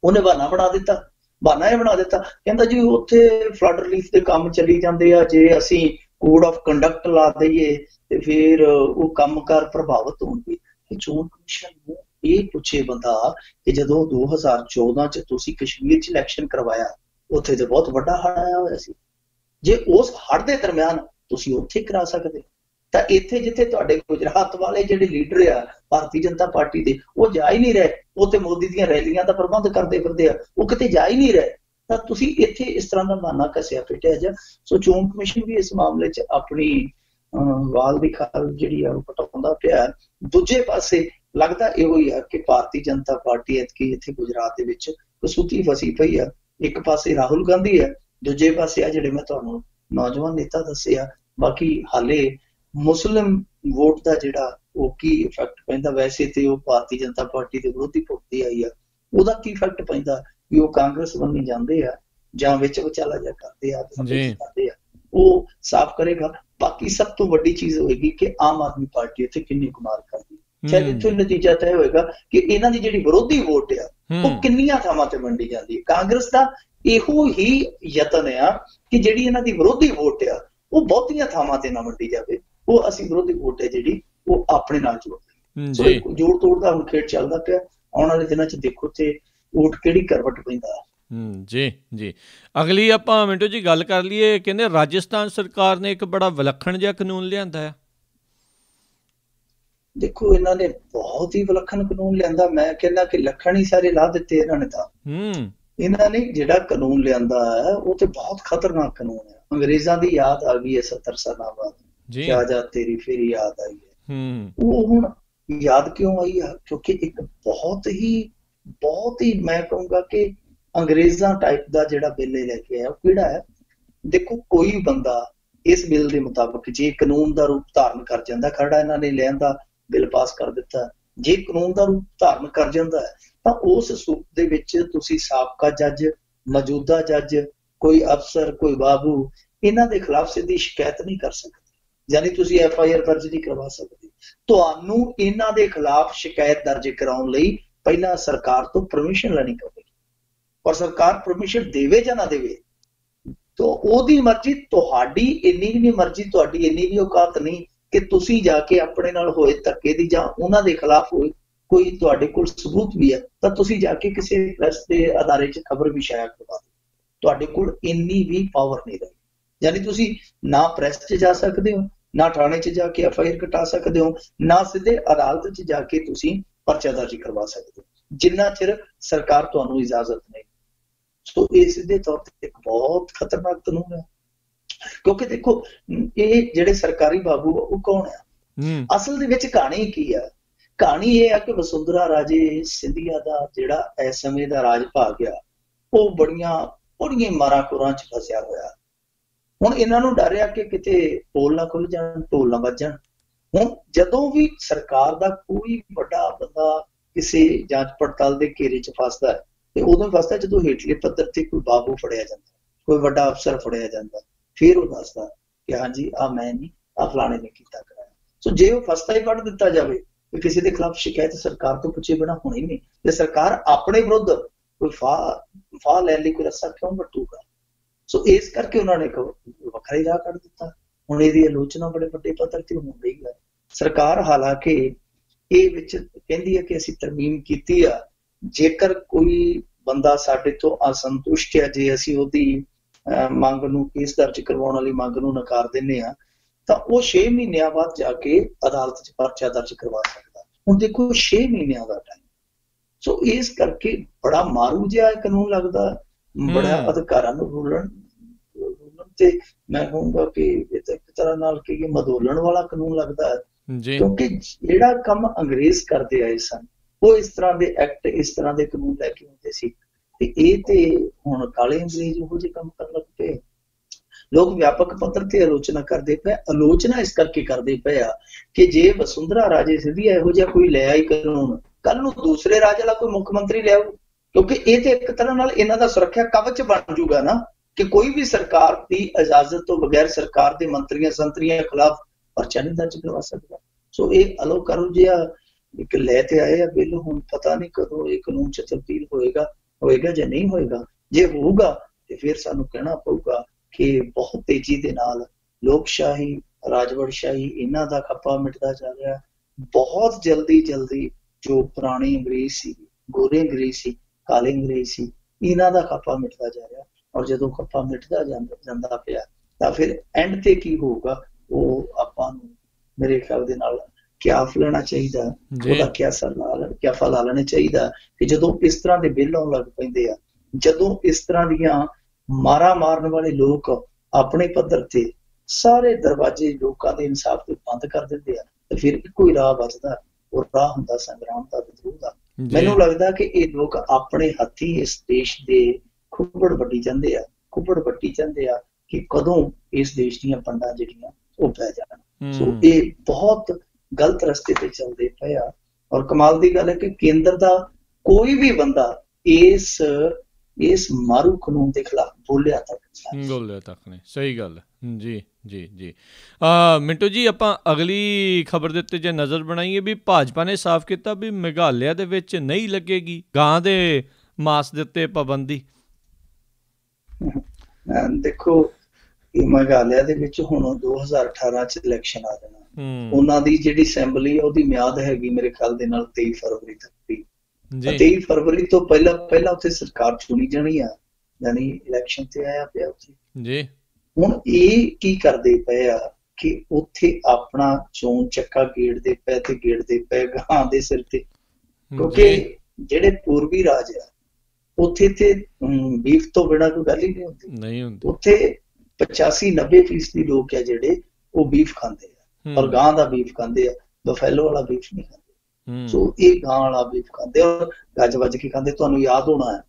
ਉਹਨੇ ਬਹਾਨਾ ਬਣਾ ਦਿੱਤਾ, ਬਹਾਨਾ ਇਹ ਬਣਾ ਦਿੱਤਾ, ਕਹਿੰਦਾ ਜੀ ਉੱਥੇ ਫਲੱਡ ਰਿਲੀਫ ਦੇ ਕੰਮ ਚੱਲੀ ਜਾਂਦੇ ਆ, ਜੇ ਅਸੀਂ ਕੋਡ ਆਫ ਕੰਡਕਟ ਲਾ ਦਈਏ ਤੇ ਫਿਰ ਉਹ ਕੰਮਕਾਰ ਪ੍ਰਭਾਵਿਤ ਹੋਣਗੇ। ਚੋਣ ਕਮਿਸ਼ਨ ਨੂੰ ਇਹ ਪੁੱਛੇ ਬੰਦਾ ਕਿ ਜਦੋਂ 2014 ਚ ਤੁਸੀਂ ਕਸ਼ਮੀਰ ਚ ਇਲੈਕਸ਼ਨ ਕਰਵਾਇਆ, ਉੱਥੇ ਤੇ ਬਹੁਤ ਵੱਡਾ ਹੜ੍ਹ ਆਇਆ ਹੋਇਆ ਸੀ, ਜੇ ਉਸ ਹੜ੍ਹ ਦੇ ਦਰਮਿਆਨ ਤੁਸੀਂ ਉੱਥੇ ਕਰਾ ਸਕਦੇ, ਤਾਂ ਇੱਥੇ ਜਿੱਥੇ ਤੁਹਾਡੇ ਗੁਜਰਾਤ ਵਾਲੇ ਜਿਹੜੇ ਲੀਡਰ ਆ ਭਾਰਤੀ ਜਨਤਾ ਪਾਰਟੀ ਦੇ, ਉਹ ਜਾ ਹੀ ਨਹੀਂ ਰਹੇ, ਉਹ ਤੇ ਮੋਦੀ ਦੀਆਂ ਰੈਲੀਆਂ ਦਾ ਪ੍ਰਬੰਧ ਕਰਦੇ ਫਿਰਦੇ ਆ, ਉਹ ਕਿਤੇ ਜਾ ਹੀ ਨਹੀਂ ਰਹੇ, ਤਾਂ ਤੁਸੀਂ ਇੱਥੇ ਇਸ ਤਰ੍ਹਾਂ ਦਾ ਬਹਾਨਾ ਕੱਸਿਆ ਪਿਟਿਆ ਜਾ। ਸੋ ਚੋਣ ਕਮਿਸ਼ਨ ਵੀ ਇਸ ਮਾਮਲੇ ਚ ਆਪਣੀ ਵਾਲ ਦੀ ਖਾਲ ਜਿਹੜੀ ਆ ਉਹ ਪਟਾਉਂਦਾ ਪਿਆ। ਦੂਜੇ ਪਾਸੇ ਲੱਗਦਾ ਇਹੋ ਹੀ ਆ ਕਿ ਭਾਰਤੀ ਜਨਤਾ ਪਾਰਟੀ ਐਤਕੀ ਇੱਥੇ ਗੁਜਰਾਤ ਦੇ ਵਿੱਚ ਕਸੂਤੀ ਫਸੀ ਪਈ ਆ। ਇੱਕ ਪਾਸੇ ਰਾਹੁਲ ਗਾਂਧੀ ਹੈ, ਦੂਜੇ ਪਾਸੇ ਆ ਜਿਹੜੇ ਮੈਂ ਤੁਹਾਨੂੰ ਨੌਜਵਾਨ ਨੇਤਾ ਦੱਸੇ ਆ। ਬਾਕੀ ਹਾਲੇ ਮੁਸਲਿਮ ਵੋਟ ਦਾ ਜਿਹੜਾ ਉਹ ਕੀ ਇਫੈਕਟ ਪੈਂਦਾ, ਵੈਸੇ ਤੇ ਉਹ ਭਾਰਤੀ ਜਨਤਾ ਪਾਰਟੀ ਦੇ ਵਿਰੋਧੀ ਭੁਗਤੀ ਆਈ ਆ, ਉਹਦਾ ਕੀ ਇਫੈਕਟ ਪੈਂਦਾ ਵੀ ਉਹ ਕਾਂਗਰਸ ਬੰਨੀ ਜਾਂਦੇ ਆ ਜਾਂ ਵਿੱਚ ਵਿਚਾਲਾ ਜਾ ਕਰਦੇ ਆ, ਉਹ ਸਾਫ਼ ਕਰੇਗਾ। ਬਾਕੀ ਸਭ ਤੋਂ ਵੱਡੀ ਚੀਜ਼ ਹੋਏਗੀ ਕਿ ਆਮ ਆਦਮੀ ਪਾਰਟੀ ਇੱਥੇ ਕਿੰਨੀ ਕੁਮਾਰ ਕਰਦੀ, ਸ਼ਾਇਦ ਇੱਥੋਂ ਨਤੀਜਾ ਤੈਅ ਹੋਏਗਾ ਕਿ ਇਹਨਾਂ ਦੀ ਜਿਹੜੀ ਵਿਰੋਧੀ ਵੋਟ ਆ ਉਹ ਕਿੰਨੀਆਂ ਥਾਵਾਂ ਤੇ ਵੰਡੀ ਜਾਂਦੀ ਹੈ। ਕਾਂਗਰਸ ਦਾ ਇਹੋ ਹੀ ਯਤਨ ਆ ਕਿ ਜਿਹੜੀ ਇਹਨਾਂ ਦੀ ਵਿਰੋਧੀ ਵੋਟ ਆ ਉਹ ਬਹੁਤੀਆਂ ਥਾਵਾਂ ਤੇ ਨਾ ਵੰਡੀ ਜਾਵੇ, ਉਹ ਅਸੀਂ ਵਿਰੋਧੀ ਵੋਟ ਹੈ ਜਿਹੜੀ ਉਹ ਆਪਣੇ ਨਾਲ ਜੋੜ ਸੋ ਜੋੜ ਤੋੜ ਦਾ ਹੁਣ ਖੇਡ ਚੱਲਦਾ ਪਿਆ। ਆਉਣ ਵਾਲੇ ਦਿਨਾਂ ਚ ਦੇਖੋ ਤੇ ਵੋਟ ਕਿਹੜੀ ਕਰਵਟ ਪੈਂਦਾ। ਜੀ ਜੀ, ਅਗਲੀ ਆਪਾਂ ਮਿੰਟੂ ਜੀ ਗੱਲ ਕਰ ਲਈਏ। ਕਹਿੰਦੇ ਰਾਜਸਥਾਨ ਸਰਕਾਰ ਨੇ ਇੱਕ ਬੜਾ ਵਿਲੱਖਣ ਜਿਹਾ ਕਾਨੂੰਨ ਲਿਆਂਦਾ ਹੈ। ਦੇਖੋ ਇਹਨਾਂ ਨੇ ਬਹੁਤ ਹੀ ਵਿਲੱਖਣ ਕਾਨੂੰਨ ਲਿਆਂਦਾ, ਮੈਂ ਕਹਿੰਦਾ ਕਿ ਲੱਖਣ ਹੀ ਸਾਰੇ ਲਾ ਦਿੱਤੇ ਇਹਨਾਂ ਨੇ। ਤਾਂ ਇਹਨਾਂ ਨੇ ਜਿਹੜਾ ਕਾਨੂੰਨ ਲਿਆਂਦਾ ਹੈ ਉਹ ਤੇ ਬਹੁਤ ਖਤਰਨਾਕ ਕਾਨੂੰਨ ਹੈ। ਅੰਗਰੇਜ਼ਾਂ ਦੀ ਯਾਦ ਆ ਗਈ ਹੈ 70 ਸਾਲਾਂ ਬਾਅਦ, ਕਿਆ ਜਾ ਤੇਰੀ ਫਿਰ ਯਾਦ ਆਈ ਹੈ। ਉਹ ਹੁਣ ਯਾਦ ਕਿਉਂ ਆਈ ਆ? ਕਿਉਂਕਿ ਇੱਕ ਬਹੁਤ ਹੀ ਮੈਂ ਕਹੂੰਗਾ ਕਿ ਅੰਗਰੇਜ਼ਾਂ ਟਾਈਪ ਦਾ ਜਿਹੜਾ ਬਿੱਲ ਲੈ ਕੇ ਆਇਆ ਉਹ ਕਿਹੜਾ ਹੈ। ਦੇਖੋ ਕੋਈ ਬੰਦਾ ਇਸ ਬਿੱਲ ਦੇ ਮੁਤਾਬਕ ਜੇ ਕਾਨੂੰਨ ਦਾ ਰੂਪ ਧਾਰਨ ਕਰ ਜਾਂਦਾ, ਖੜਾ ਇਹਨਾਂ ਨੇ ਲਿਆਂਦਾ ਬਿੱਲ ਪਾਸ ਕਰ ਦਿੱਤਾ, ਜੇ ਕਾਨੂੰਨ ਦਾ ਰੂਪ ਧਾਰਨ ਕਰ ਜਾਂਦਾ ਹੈ ਤਾਂ ਉਸ ਸੂਬੇ ਦੇ ਵਿੱਚ ਤੁਸੀਂ ਸਾਬਕਾ ਜੱਜ, ਮੌਜੂਦਾ ਜੱਜ, ਕੋਈ ਅਫਸਰ, ਕੋਈ ਬਾਬੂ, ਇਹਨਾਂ ਦੇ ਖਿਲਾਫ ਸਿੱਧੀ ਸ਼ਿਕਾਇਤ ਨਹੀਂ ਕਰ ਸਕਦੇ, ਯਾਨੀ ਤੁਸੀਂ FIR ਦਰਜ ਨਹੀਂ ਕਰਵਾ ਸਕਦੇ। ਤੁਹਾਨੂੰ ਇਹਨਾਂ ਦੇ ਖਿਲਾਫ ਸ਼ਿਕਾਇਤ ਦਰਜ ਕਰਾਉਣ ਲਈ ਪਹਿਲਾਂ ਸਰਕਾਰ ਤੋਂ ਪਰਮਿਸ਼ਨ ਲੈਣੀ ਪਵੇਗੀ ਔਰ ਸਰਕਾਰ ਪਰਮਿਸ਼ਨ ਦੇਵੇ ਜਾਂ ਨਾ ਦੇਵੇ, ਤਾਂ ਉਹਦੀ ਮਰਜ਼ੀ। ਤੁਹਾਡੀ ਇੰਨੀ ਵੀ ਨਹੀਂ ਮਰਜ਼ੀ, ਤੁਹਾਡੀ ਇੰਨੀ ਵੀ ਔਕਾਤ ਨਹੀਂ ਕਿ ਤੁਸੀਂ ਜਾ ਕੇ ਆਪਣੇ ਨਾਲ ਹੋਏ ਧੱਕੇ ਦੀ ਜਾਂ ਉਹਨਾਂ ਦੇ ਖਿਲਾਫ ਹੋਏ ਕੋਈ ਤੁਹਾਡੇ ਕੋਲ ਸਬੂਤ ਵੀ ਹੈ ਤਾਂ ਤੁਸੀਂ ਜਾ ਕੇ ਕਿਸੇ ਪ੍ਰੈਸ ਦੇ ਅਦਾਰੇ 'ਚ ਖਬਰ ਵੀ ਸ਼ਾਇਆ ਕਰਵਾ ਦਿਓ। ਤੁਹਾਡੇ ਕੋਲ ਇੰਨੀ ਵੀ ਪਾਵਰ ਨਹੀਂ ਰਹੀ। ਯਾਨੀ ਤੁਸੀਂ ਨਾ ਪ੍ਰੈਸ 'ਚ ਜਾ ਸਕਦੇ ਹੋ, ਨਾ ਥਾਣੇ 'ਚ ਜਾ ਕੇ FIR ਕਟਾ ਸਕਦੇ ਹੋ, ਨਾ ਸਿੱਧੇ ਅਦਾਲਤ 'ਚ ਜਾ ਕੇ ਤੁਸੀਂ ਪਰਚਾ ਦਰਜ ਕਰਵਾ ਸਕਦੇ ਹੋ, ਜਿੰਨਾ ਚਿਰ ਸਰਕਾਰ ਤੁਹਾਨੂੰ ਇਜਾਜ਼ਤ ਨਹੀਂ। ਸੋ ਇਹ ਸਿੱਧੇ ਤੌਰ ਤੇ ਇੱਕ ਬਹੁਤ ਖਤਰਨਾਕ ਕਾਨੂੰਨ ਹੈ। ਕਿਉਂਕਿ ਦੇਖੋ, ਇਹ ਜਿਹੜੇ ਸਰਕਾਰੀ ਬਾਬੂ ਉਹ ਕੌਣ ਆ? ਅਸਲ ਦੇ ਵਿੱਚ ਕਹਾਣੀ ਕੀ ਆ? ਕਹਾਣੀ ਇਹ ਆ ਕਿ ਵਸੁੰਧਰਾ ਰਾਜੇ ਸਿੰਧੀਆ ਦਾ ਜਿਹੜਾ ਇਸ ਸਮੇਂ ਦਾ ਰਾਜ ਭਾਗ ਆ, ਉਹ ਬੜੀਆਂ ਮਾਰਾਂ ਕੁਰਾਂ 'ਚ ਫਸਿਆ ਹੋਇਆ। ਹੁਣ ਇਹਨਾਂ ਨੂੰ ਡਰ ਆ ਕਿ ਕਿਤੇ ਪੋਲ ਨਾ ਖੁੱਲ ਜਾਣ, ਢੋਲ ਨਾ ਵੱਜਣ। ਹੁਣ ਜਦੋਂ ਵੀ ਸਰਕਾਰ ਦਾ ਕੋਈ ਵੱਡਾ ਬੰਦਾ ਕਿਸੇ ਜਾਂਚ ਪੜਤਾਲ ਦੇ ਘੇਰੇ 'ਚ ਫਸਦਾ ਹੈ, ਤੇ ਉਦੋਂ ਫਸਦਾ ਜਦੋਂ ਹੇਠਲੇ ਪੱਧਰ ਤੇ ਕੋਈ ਬਾਬੂ ਫੜਿਆ ਜਾਂਦਾ, ਕੋਈ ਵੱਡਾ ਅਫਸਰ ਫੜਿਆ ਜਾਂਦਾ, ਫਿਰ ਉਹ ਦੱਸਦਾ ਕਿ ਹਾਂਜੀ ਆਹ ਮੈਂ ਨਹੀਂ, ਆਹ ਫਲਾਣੇ ਨੇ ਕੀਤਾ ਕਰਾਇਆ। ਸੋ ਜੇ ਉਹ ਫਸਦਾ ਹੀ ਕੱਢ ਦਿੱਤਾ ਜਾਵੇ ਕਿ ਕਿਸੇ ਦੇ ਖਿਲਾਫ ਸ਼ਿਕਾਇਤ ਸਰਕਾਰ ਤੋਂ ਪੁੱਛੇ ਬਿਨਾਂ ਹੋਣੀ ਨਹੀਂ, ਤੇ ਸਰਕਾਰ ਆਪਣੇ ਵਿਰੁੱਧ ਕੋਈ ਫਾਹ ਲੈਣ ਲਈ ਕੋਈ ਰਸਤਾ ਕਿਉਂ ਵੱਟੂਗਾ? ਸੋ ਇਸ ਕਰਕੇ ਉਹਨਾਂ ਨੇ ਇੱਕ ਵੱਖਰਾ ਹੀ ਰਾਹ ਕੱਢ ਦਿੱਤਾ। ਹੁਣ ਇਹਦੀ ਆਲੋਚਨਾ ਬੜੇ ਵੱਡੇ ਪੱਧਰ ਤੇ ਹੋ ਰਹੀ ਹੈ। ਸਰਕਾਰ ਹਾਲਾਂਕਿ ਇਹ ਵਿੱਚ ਕਹਿੰਦੀ ਹੈ ਕਿ ਅਸੀਂ ਤਰਮੀਮ ਕੀਤੀ ਆ, ਜੇਕਰ ਕੋਈ ਬੰਦਾ ਸਾਡੇ ਤੋਂ ਅਸੰਤੁਸ਼ਟ ਹੈ, ਜੇ ਅਸੀਂ ਉਹਦੀ ਮੰਗ ਨੂੰ, ਕੇਸ ਦਰਜ ਕਰਵਾਉਣ ਵਾਲੀ ਮੰਗ ਨੂੰ ਨਕਾਰ ਦਿੰਦੇ ਹਾਂ, ਤਾਂ ਉਹ 6 ਮਹੀਨਿਆਂ ਬਾਅਦ ਜਾ ਕੇ ਅਦਾਲਤ 'ਚ ਪਰਚਾ ਦਰਜ ਕਰਵਾ ਸਕਦਾ। ਹੁਣ ਦੇਖੋ 6 ਮਹੀਨਿਆਂ ਦਾ ਟਾਈਮ। ਸੋ ਇਸ ਕਰਕੇ ਬੜਾ ਮਾਰੂ ਜਿਹਾ ਕਾਨੂੰਨ ਲੱਗਦਾ, ਬੜਾ ਅਧਿਕਾਰਾਂ ਨੂੰ ਰੋਲਣ ਤੇ ਮੈਂ ਕਹੂੰਗਾ ਕਿ ਇਹ ਤਾਂ ਇੱਕ ਤਰ੍ਹਾਂ ਨਾਲ ਕਹੀਏ ਮਧੋਲਣ ਵਾਲਾ ਕਾਨੂੰਨ ਲੱਗਦਾ ਹੈ। ਕਿਉਂਕਿ ਜਿਹੜਾ ਕੰਮ ਅੰਗਰੇਜ਼ ਕਰਦੇ ਆਏ ਸਨ, ਉਹ ਇਸ ਤਰ੍ਹਾਂ ਦੇ ਐਕਟ, ਇਸ ਤਰ੍ਹਾਂ ਦੇ ਕਾਨੂੰਨ ਲੈ ਕੇ ਆਉਂਦੇ ਸੀ, ਤੇ ਇਹ ਤੇ ਹੁਣ ਕਾਲੇ ਅੰਗਰੇਜ਼ ਉਹੋ ਜਿਹੇ ਕੰਮ ਕਰਨ ਲੱਗ ਪਏ। ਲੋਕ ਵਿਆਪਕ ਪੱਧਰ ਤੇ ਆਲੋਚਨਾ ਕਰਦੇ ਪਏ। ਆਲੋਚਨਾ ਇਸ ਕਰਕੇ ਕਰਦੇ ਪਏ ਆ ਕਿ ਜੇ ਵਸੁੰਧਰਾ ਰਾਜੇ ਸਿੰਧੀਆ ਇਹੋ ਜਿਹਾ ਕੋਈ ਲੈ ਆਈ ਕਾਨੂੰਨ, ਕੱਲ ਨੂੰ ਦੂਸਰੇ ਰਾਜ ਵਾਲਾ ਕੋਈ ਮੁੱਖ ਮੰਤਰੀ ਲਿਆਊ, ਕਿਉਂਕਿ ਇਹ ਤੇ ਇੱਕ ਤਰ੍ਹਾਂ ਨਾਲ ਇਹਨਾਂ ਦਾ ਸੁਰੱਖਿਆ ਕਵਚ ਬਣ ਜੂਗਾ ਨਾ, ਕਿ ਕੋਈ ਵੀ ਸਰਕਾਰ ਦੀ ਇਜਾਜ਼ਤ ਤੋਂ ਬਗੈਰ ਸਰਕਾਰ ਦੇ ਮੰਤਰੀਆਂ ਸੰਤਰੀਆਂ ਖਿਲਾਫ ਪਰਚਾ ਨਹੀਂ ਦਰਜ ਕਰਵਾ ਸਕਦਾ। ਸੋ ਇਹ ਅਲੋ ਕਰੋ ਜਿਹਾ ਇੱਕ ਲੈ ਤੇ ਆਏ ਆ ਬਿੱਲ, ਹੁਣ ਪਤਾ ਨਹੀਂ ਕਦੋਂ ਇਹ ਕਾਨੂੰਨ 'ਚ ਤਬਦੀਲ ਹੋਏਗਾ ਜਾਂ ਨਹੀਂ ਹੋਏਗਾ। ਜੇ ਹੋਊਗਾ ਤੇ ਫਿਰ ਸਾਨੂੰ ਕਹਿਣਾ ਪਊਗਾ ਕਿ ਬਹੁਤ ਤੇਜ਼ੀ ਦੇ ਨਾਲ ਲੋਕਸ਼ਾਹੀ, ਰਾਜਵੜਸ਼ਾਹੀ, ਇਹਨਾਂ ਦਾ ਖੱਪਾ ਮਿਟਦਾ ਜਾ ਰਿਹਾ। ਬਹੁਤ ਜਲਦੀ ਜੋ ਪੁਰਾਣੇ ਅੰਗਰੇਜ਼ ਸੀ, ਗੋਰੇ ਅੰਗਰੇਜ਼ ਸੀ, ਕਾਲੇ ਅੰਗਰੇਜ਼ ਸੀ, ਇਹਨਾਂ ਦਾ ਖੱਪਾ ਮਿਟਦਾ ਜਾ ਰਿਹਾ। ਔਰ ਜਦੋਂ ਖੱਪਾ ਮਿਟਦਾ ਜਾਂਦਾ ਪਿਆ ਤਾਂ ਫਿਰ ਐਂਡ ਤੇ ਕੀ ਹੋਊਗਾ, ਉਹ ਆਪਾਂ ਨੂੰ ਮੇਰੇ ਖਿਆਲ ਦੇ ਨਾਲ ਕਿਆਫ ਲੈਣਾ ਚਾਹੀਦਾ, ਉਹਦਾ ਕਿਆਫਾ ਲਾ ਲੈਣਾ ਚਾਹੀਦਾ ਕਿ ਜਦੋਂ ਇਸ ਤਰ੍ਹਾਂ ਦੇ ਬਿੱਲ ਆਉਣ ਲੱਗ ਪੈਂਦੇ ਆ, ਜਦੋਂ ਇਸ ਤਰ੍ਹਾਂ ਦੀਆਂ ਮਾਰਾਂ ਮਾਰਨ ਵਾਲੇ ਲੋਕ ਆਪਣੇ ਪੱਧਰ ਤੇ ਸਾਰੇ ਦਰਵਾਜ਼ੇ ਲੋਕਾਂ ਦੇ ਇਨਸਾਫ ਦੇ ਬੰਦ ਕਰ ਦਿੰਦੇ ਆ, ਤੇ ਫਿਰ ਇੱਕੋ ਹੀ ਰਾਹ ਬਚਦਾ, ਉਹ ਰਾਹ ਹੁੰਦਾ ਸੰਗਰਾਮ ਦਾ, ਵਿਦਰੋਹ ਦਾ। ਮੈਨੂੰ ਲੱਗਦਾ ਕਿ ਇਹ ਲੋਕ ਆਪਣੇ ਹੱਥੀਂ ਇਸ ਦੇਸ਼ ਦੇ ਖੁੱਬੜ ਵੱਢੀ ਜਾਂਦੇ ਆ ਕਿ ਕਦੋਂ ਇਸ ਦੇਸ਼ ਦੀਆਂ ਪੰਡਾਂ ਜਿਹੜੀਆਂ ਉਹ ਪੈ ਜਾਣ। ਸੋ ਇਹ ਬਹੁਤ ਗਲਤ ਰਸਤੇ ਤੇ ਚੱਲਦੇ ਪਏ ਆ। ਔਰ ਕਮਾਲ ਦੀ ਗੱਲ ਹੈ ਕਿ ਕੇਂਦਰ ਦਾ ਕੋਈ ਵੀ ਬੰਦਾ ਇਸ ਮਾਰੂ ਕਾਨੂੰਨ ਦੇ ਖਿਲਾਫ ਬੋਲਿਆ ਤੱਕ ਨਹੀਂ। ਸਹੀ ਗੱਲ ਹੈ ਜੀ। ਮਿੰਟੂ ਜੀ, ਆਪਾਂ ਅਗਲੀ ਖਬਰ ਦੇ ਉੱਤੇ ਜੇ ਨਜ਼ਰ ਬਣਾਈਏ ਵੀ ਭਾਜਪਾ ਨੇ ਸਾਫ਼ ਕੀਤਾ ਵੀ ਮੇਘਾਲਿਆ ਦੇ ਵਿੱਚ ਨਹੀਂ ਲੱਗੇਗੀ ਗਾਂ ਦੇ ਮਾਸ ਦੇ ਉੱਤੇ ਪਾਬੰਦੀ। ਦੇਖੋ, ਮੇਘਾਲਿਆ ਦੇ ਵਿੱਚ ਹੁਣ 2018 ਚ ਇਲੈਕਸ਼ਨ ਆ ਜਾਣਾ। ਉਹਨਾਂ ਦੀ ਜਿਹੜੀ ਅਸੈਂਬਲੀ ਉਹਦੀ ਮਿਆਦ ਹੈਗੀ ਮੇਰੇ ਖਿਆਲ ਦੇ ਨਾਲ 23 ਫਰਵਰੀ ਤੱਕ ਦੀ। 23 ਫਰਵਰੀ ਤੋਂ ਪਹਿਲਾਂ ਉੱਥੇ ਸਰਕਾਰ ਚੁਣੀ ਜਾਣੀ ਆ, ਯਾਨੀ ਇਲੈਕਸ਼ਨ ਤੇ ਆਇਆ ਪਿਆ ਉੱਥੇ ਜੀ। ਹੁਣ ਇਹ ਕੀ ਕਰਦੇ ਪਏ ਆ ਕਿ ਉੱਥੇ ਆਪਣਾ ਚੋਣ ਚੱਕਾ ਗੇੜਦੇ ਪਏ ਗਾਂ ਦੇ ਸਿਰ ਤੇ, ਕਿਉਂਕਿ ਜਿਹੜੇ ਪੂਰਬੀ ਰਾਜ ਆ ਉੱਥੇ ਤੇ ਬੀਫ ਤੋਂ ਬਿਨਾਂ ਕੋਈ ਗੱਲ ਹੀ ਨਹੀਂ ਹੁੰਦੀ। ਉੱਥੇ 85-90% ਲੋਕ ਆ ਜਿਹੜੇ ਉਹ ਬੀਫ ਖਾਂਦੇ ਆ, ਔਰ ਗਾਂ ਦਾ ਬੀਫ ਖਾਂਦੇ ਆ, ਬਫੈਲੋ ਵਾਲਾ ਬੀਫ ਨਹੀਂ ਖਾਂਦੇ। ਸੋ ਇਹ ਗਾਂ ਵਾਲਾ ਬੀਫ ਖਾਂਦੇ ਔਰ ਗੱਜ ਵੱਜ ਕੇ ਖਾਂਦੇ। ਤੁਹਾਨੂੰ ਯਾਦ ਹੋਣਾ ਹੈ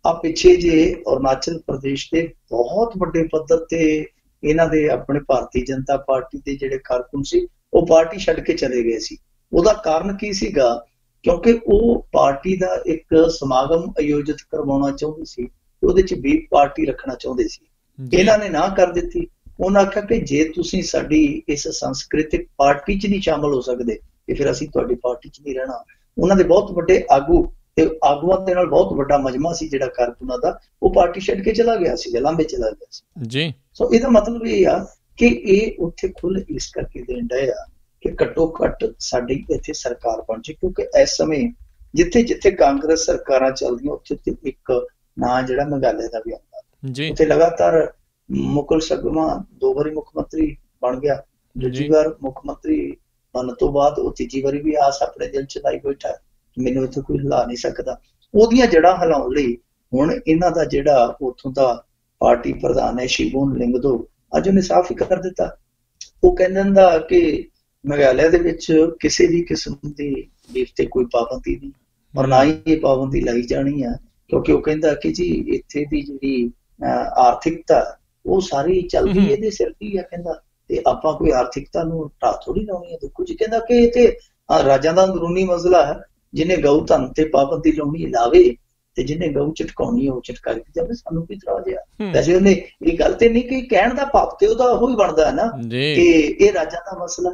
ਆ ਪਿੱਛੇ ਜੇ ਅਰੁਣਾਚਲ ਪ੍ਰਦੇਸ਼ ਦੇ ਬਹੁਤ ਵੱਡੇ ਪੱਧਰ ਤੇ ਇਹਨਾਂ ਦੇ ਆਪਣੇ ਭਾਰਤੀ ਜਨਤਾ ਪਾਰਟੀ ਦੇ ਜਿਹੜੇ ਕਾਰਕੁਨ ਸੀ ਉਹ ਪਾਰਟੀ ਛੱਡ ਕੇ ਚਲੇ ਗਏ ਸੀ। ਉਹਦਾ ਕਾਰਨ ਕੀ ਸੀਗਾ? ਕਿਉਂਕਿ ਉਹ ਪਾਰਟੀ ਦਾ ਇੱਕ ਸਮਾਗਮ ਆਯੋਜਿਤ ਕਰਵਾਉਣਾ ਚਾਹੁੰਦੇ ਸੀ, ਉਹਦੇ ਚ ਬੀਫ ਪਾਰਟੀ ਰੱਖਣਾ ਚਾਹੁੰਦੇ ਸੀ। ਇਹਨਾਂ ਨੇ ਨਾ ਕਰ ਦਿੱਤੀ। ਉਹਨਾਂ ਆਖਿਆ ਕਿ ਜੇ ਤੁਸੀਂ ਸਾਡੀ ਇਸ ਸੰਸਕ੍ਰਿਤਿਕ ਪਾਰਟੀ ਚ ਨਹੀਂ ਸ਼ਾਮਲ ਹੋ ਸਕਦੇ ਤੇ ਫਿਰ ਅਸੀਂ ਤੁਹਾਡੀ ਪਾਰਟੀ ਚ ਨਹੀਂ ਰਹਿਣਾ। ਉਹਨਾਂ ਦੇ ਬਹੁਤ ਵੱਡੇ ਆਗੂ ਤੇ ਆਗੂਆਂ ਦੇ ਨਾਲ ਬਹੁਤ ਵੱਡਾ ਮਜਮਾ ਸੀ ਜਿਹੜਾ ਕਾਰਕੁਨਾਂ ਦਾ, ਉਹ ਪਾਰਟੀ ਛੱਡ ਕੇ ਚਲਾ ਗਿਆ ਸੀ, ਲਾਂਬੇ ਚਲਾ ਗਿਆ ਸੀ ਜੀ। ਸੋ ਇਹਦਾ ਮਤਲਬ ਇਹ ਆ ਕਿ ਇਹ ਉੱਥੇ ਖੁੱਲ੍ਹ ਇਸ ਕਰਕੇ ਦੇਣ ਡਏ ਆ ਕਿ ਘੱਟੋ ਘੱਟ ਸਾਡੀ ਇੱਥੇ ਸਰਕਾਰ ਬਣ ਜਾਏ, ਕਿਉਂਕਿ ਇਸ ਸਮੇਂ ਜਿੱਥੇ ਜਿੱਥੇ ਕਾਂਗਰਸ ਸਰਕਾਰਾਂ ਚੱਲਦੀਆਂ ਉੱਥੇ ਤੇ ਇੱਕ ਨਾਂ ਜਿਹੜਾ ਮੇਘਾਲਿਆ ਦਾ ਵੀ ਆਉਂਦਾ। ਉੱਥੇ ਲਗਾਤਾਰ ਮੁਕੁਲ ਸੰਗਮਾ 2 ਵਾਰੀ ਮੁੱਖ ਮੰਤਰੀ ਬਣ ਗਿਆ, ਦੂਜੀ ਵਾਰ ਮੁੱਖ ਮੰਤਰੀ ਬਣਨ ਤੋਂ ਬਾਅਦ ਉਹ ਤੀਜੀ ਵਾਰੀ ਵੀ ਆਸ ਆਪਣੇ ਦਿਲ ਚ ਲਾਈ ਬੈਠਾ ਮੈਨੂੰ ਇੱਥੇ ਕੋਈ ਹਿਲਾ ਨਹੀਂ ਸਕਦਾ। ਉਹਦੀਆਂ ਜੜ੍ਹਾਂ ਹਿਲਾਉਣ ਲਈ ਹੁਣ ਇਹਨਾਂ ਦਾ ਜਿਹੜਾ ਉੱਥੋਂ ਦਾ ਪਾਰਟੀ ਪ੍ਰਧਾਨ ਹੈ ਸ਼ਿਵੂਨ ਲਿੰਗਦੋ, ਅੱਜ ਉਹਨੇ ਸਾਫ਼ ਹੀ ਕਰ ਦਿੱਤਾ। ਉਹ ਕਹਿੰਦਾ ਕਿ ਮੇਘਾਲਿਆ ਦੇ ਵਿੱਚ ਕਿਸੇ ਵੀ ਕਿਸਮ ਦੀ ਬੀਫ ਤੇ ਕੋਈ ਪਾਬੰਦੀ ਨਹੀਂ, ਔਰ ਨਾ ਹੀ ਇਹ ਪਾਬੰਦੀ ਲਾਈ ਜਾਣੀ ਆ, ਕਿਉਂਕਿ ਉਹ ਕਹਿੰਦਾ ਕਿ ਜੀ ਇੱਥੇ ਦੀ ਜਿਹੜੀ ਆਰਥਿਕਤਾ ਉਹ ਸਾਰੀ ਚੱਲਦੀ ਇਹਦੇ ਸਿਰ ਦੀ ਆ, ਕਹਿੰਦਾ ਤੇ ਆਪਾਂ ਕੋਈ ਆਰਥਿਕਤਾ ਨੂੰ ਢਾਹ ਥੋੜੀ ਲਾਉਣੀ ਹੈ। ਦੇਖੋ ਜੀ, ਕਹਿੰਦਾ ਕਿ ਇਹ ਤੇ ਰਾਜਾਂ ਦਾ ਅੰਦਰੂਨੀ ਮਸਲਾ ਹੈ, ਜਿਹਨੇ ਗਊ ਧਨ ਤੇ ਪਾਬੰਦੀ ਲਾਉਣੀ ਲਾਵੇ ਤੇ ਜਿਹਨੇ ਗਊ ਝਟਕਾਉਣੀ ਉਹ ਝਟਕਾ ਕੇ ਜਾਵੇ, ਸਾਨੂੰ ਕੀ ਇਤਰਾਜ਼ ਆ। ਵੈਸੇ ਉਹਨੇ ਇਹ ਗੱਲ ਤੇ ਨਹੀਂ ਕਿ ਕਹਿਣ ਦਾ ਭਾਵ ਤੇ ਉਹਦਾ ਉਹ ਹੀ ਬਣਦਾ ਹੈ ਨਾ ਕਿ ਇਹ ਰਾਜਾਂ ਦਾ ਮਸਲਾ।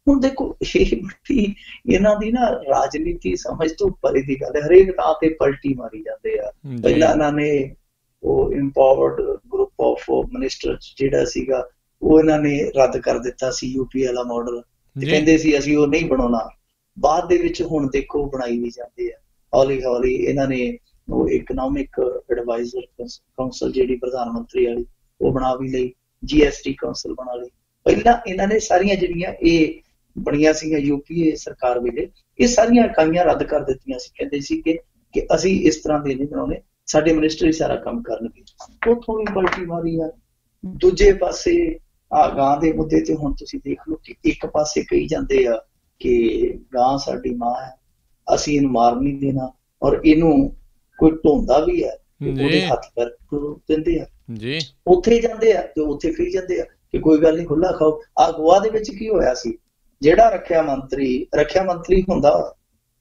ਹੁਣ ਦੇਖੋ ਇਹ ਬੜੀ ਇਹਨਾਂ ਦੀ ਨਾ ਰਾਜਨੀਤੀ ਸਮਝ ਤੋਂ ਪਰੇ ਦੀ ਗੱਲ ਹੈ, ਹਰੇਕ ਥਾਂ ਤੇ ਪਲਟੀ ਮਾਰੀ ਜਾਂਦੇ ਆ। ਪਹਿਲਾਂ ਇਹਨਾਂ ਨੇ ਉਹ ਇੰਪਾਵਰਡ ਗਰੁੱਪ ਆਫ ਮਿਨਿਸਟਰਸ ਜਿਹੜਾ ਸੀਗਾ ਉਹ ਇਹਨਾਂ ਨੇ ਰੱਦ ਕਰ ਦਿੱਤਾ ਸੀ, ਯੂਪੀ ਵਾਲਾ ਮਾਡਲ, ਤੇ ਕਹਿੰਦੇ ਸੀ ਅਸੀਂ ਉਹ ਨਹੀਂ ਬਣਾਉਣਾ। ਬਾਅਦ ਦੇ ਵਿੱਚ ਹੁਣ ਦੇਖੋ ਬਣਾਈ ਵੀ ਜਾਂਦੇ ਆ, ਹੌਲੀ ਹੌਲੀ ਇਹਨਾਂ ਨੇ ਉਹ ਇਕਨੋਮਿਕ ਐਡਵਾਈਜ਼ਰ ਕਾਉਂਸਲ ਜਿਹੜੀ ਪ੍ਰਧਾਨ ਮੰਤਰੀ ਵਾਲੀ ਉਹ ਬਣਾ ਵੀ ਲਈ, GST ਕਾਉਂਸਲ ਬਣਾ ਲਈ। ਪਹਿਲਾਂ ਇਹਨਾਂ ਨੇ ਸਾਰੀਆਂ ਜਿਹੜੀਆਂ ਇਹ ਬਣੀਆਂ ਸੀਗੀਆਂ UPA ਸਰਕਾਰ ਵੇਲੇ, ਇਹ ਸਾਰੀਆਂ ਇਕਾਈਆਂ ਰੱਦ ਕਰ ਦਿੱਤੀਆਂ ਸੀ। ਕਹਿੰਦੇ ਸੀ ਕਿ ਅਸੀਂ ਇਸ ਤਰ੍ਹਾਂ ਦੇ ਨਹੀਂ ਬਣਾਉਣੇ, ਸਾਡੇ ਮਿਨਿਸਟਰ ਹੀ ਸਾਰਾ ਕੰਮ ਕਰਨਗੇ। ਉੱਥੋਂ ਵੀ ਪਲਟੀ ਮਾਰੀ ਆ। ਦੂਜੇ ਪਾਸੇ ਆ ਗਾਂ ਦੇ ਮੁੱਦੇ ਤੇ ਹੁਣ ਤੁਸੀਂ ਦੇਖ ਲਓ ਕਿ ਇੱਕ ਪਾਸੇ ਕਹੀ ਜਾਂਦੇ ਆ ਕਿ ਗਾਂ ਸਾਡੀ ਮਾਂ ਹੈ, ਅਸੀਂ ਇਹਨੂੰ ਮਾਰ ਨਹੀਂ ਦੇਣਾ, ਔਰ ਇਹਨੂੰ ਕੋਈ ਢੋਂਦਾ ਵੀ ਹੈ ਉਹਦੇ ਹੱਥ ਪੈਰ ਦਿੰਦੇ ਆ। ਉੱਥੇ ਜਾਂਦੇ ਆ ਤੇ ਉੱਥੇ ਕਹੀ ਜਾਂਦੇ ਆ ਕਿ ਕੋਈ ਗੱਲ ਨਹੀਂ, ਖੁੱਲਾ ਖਾਓ। ਆ ਗੋਆ ਦੇ ਵਿੱਚ ਕੀ ਹੋਇਆ ਸੀ, ਜਿਹੜਾ ਰੱਖਿਆ ਮੰਤਰੀ ਹੁੰਦਾ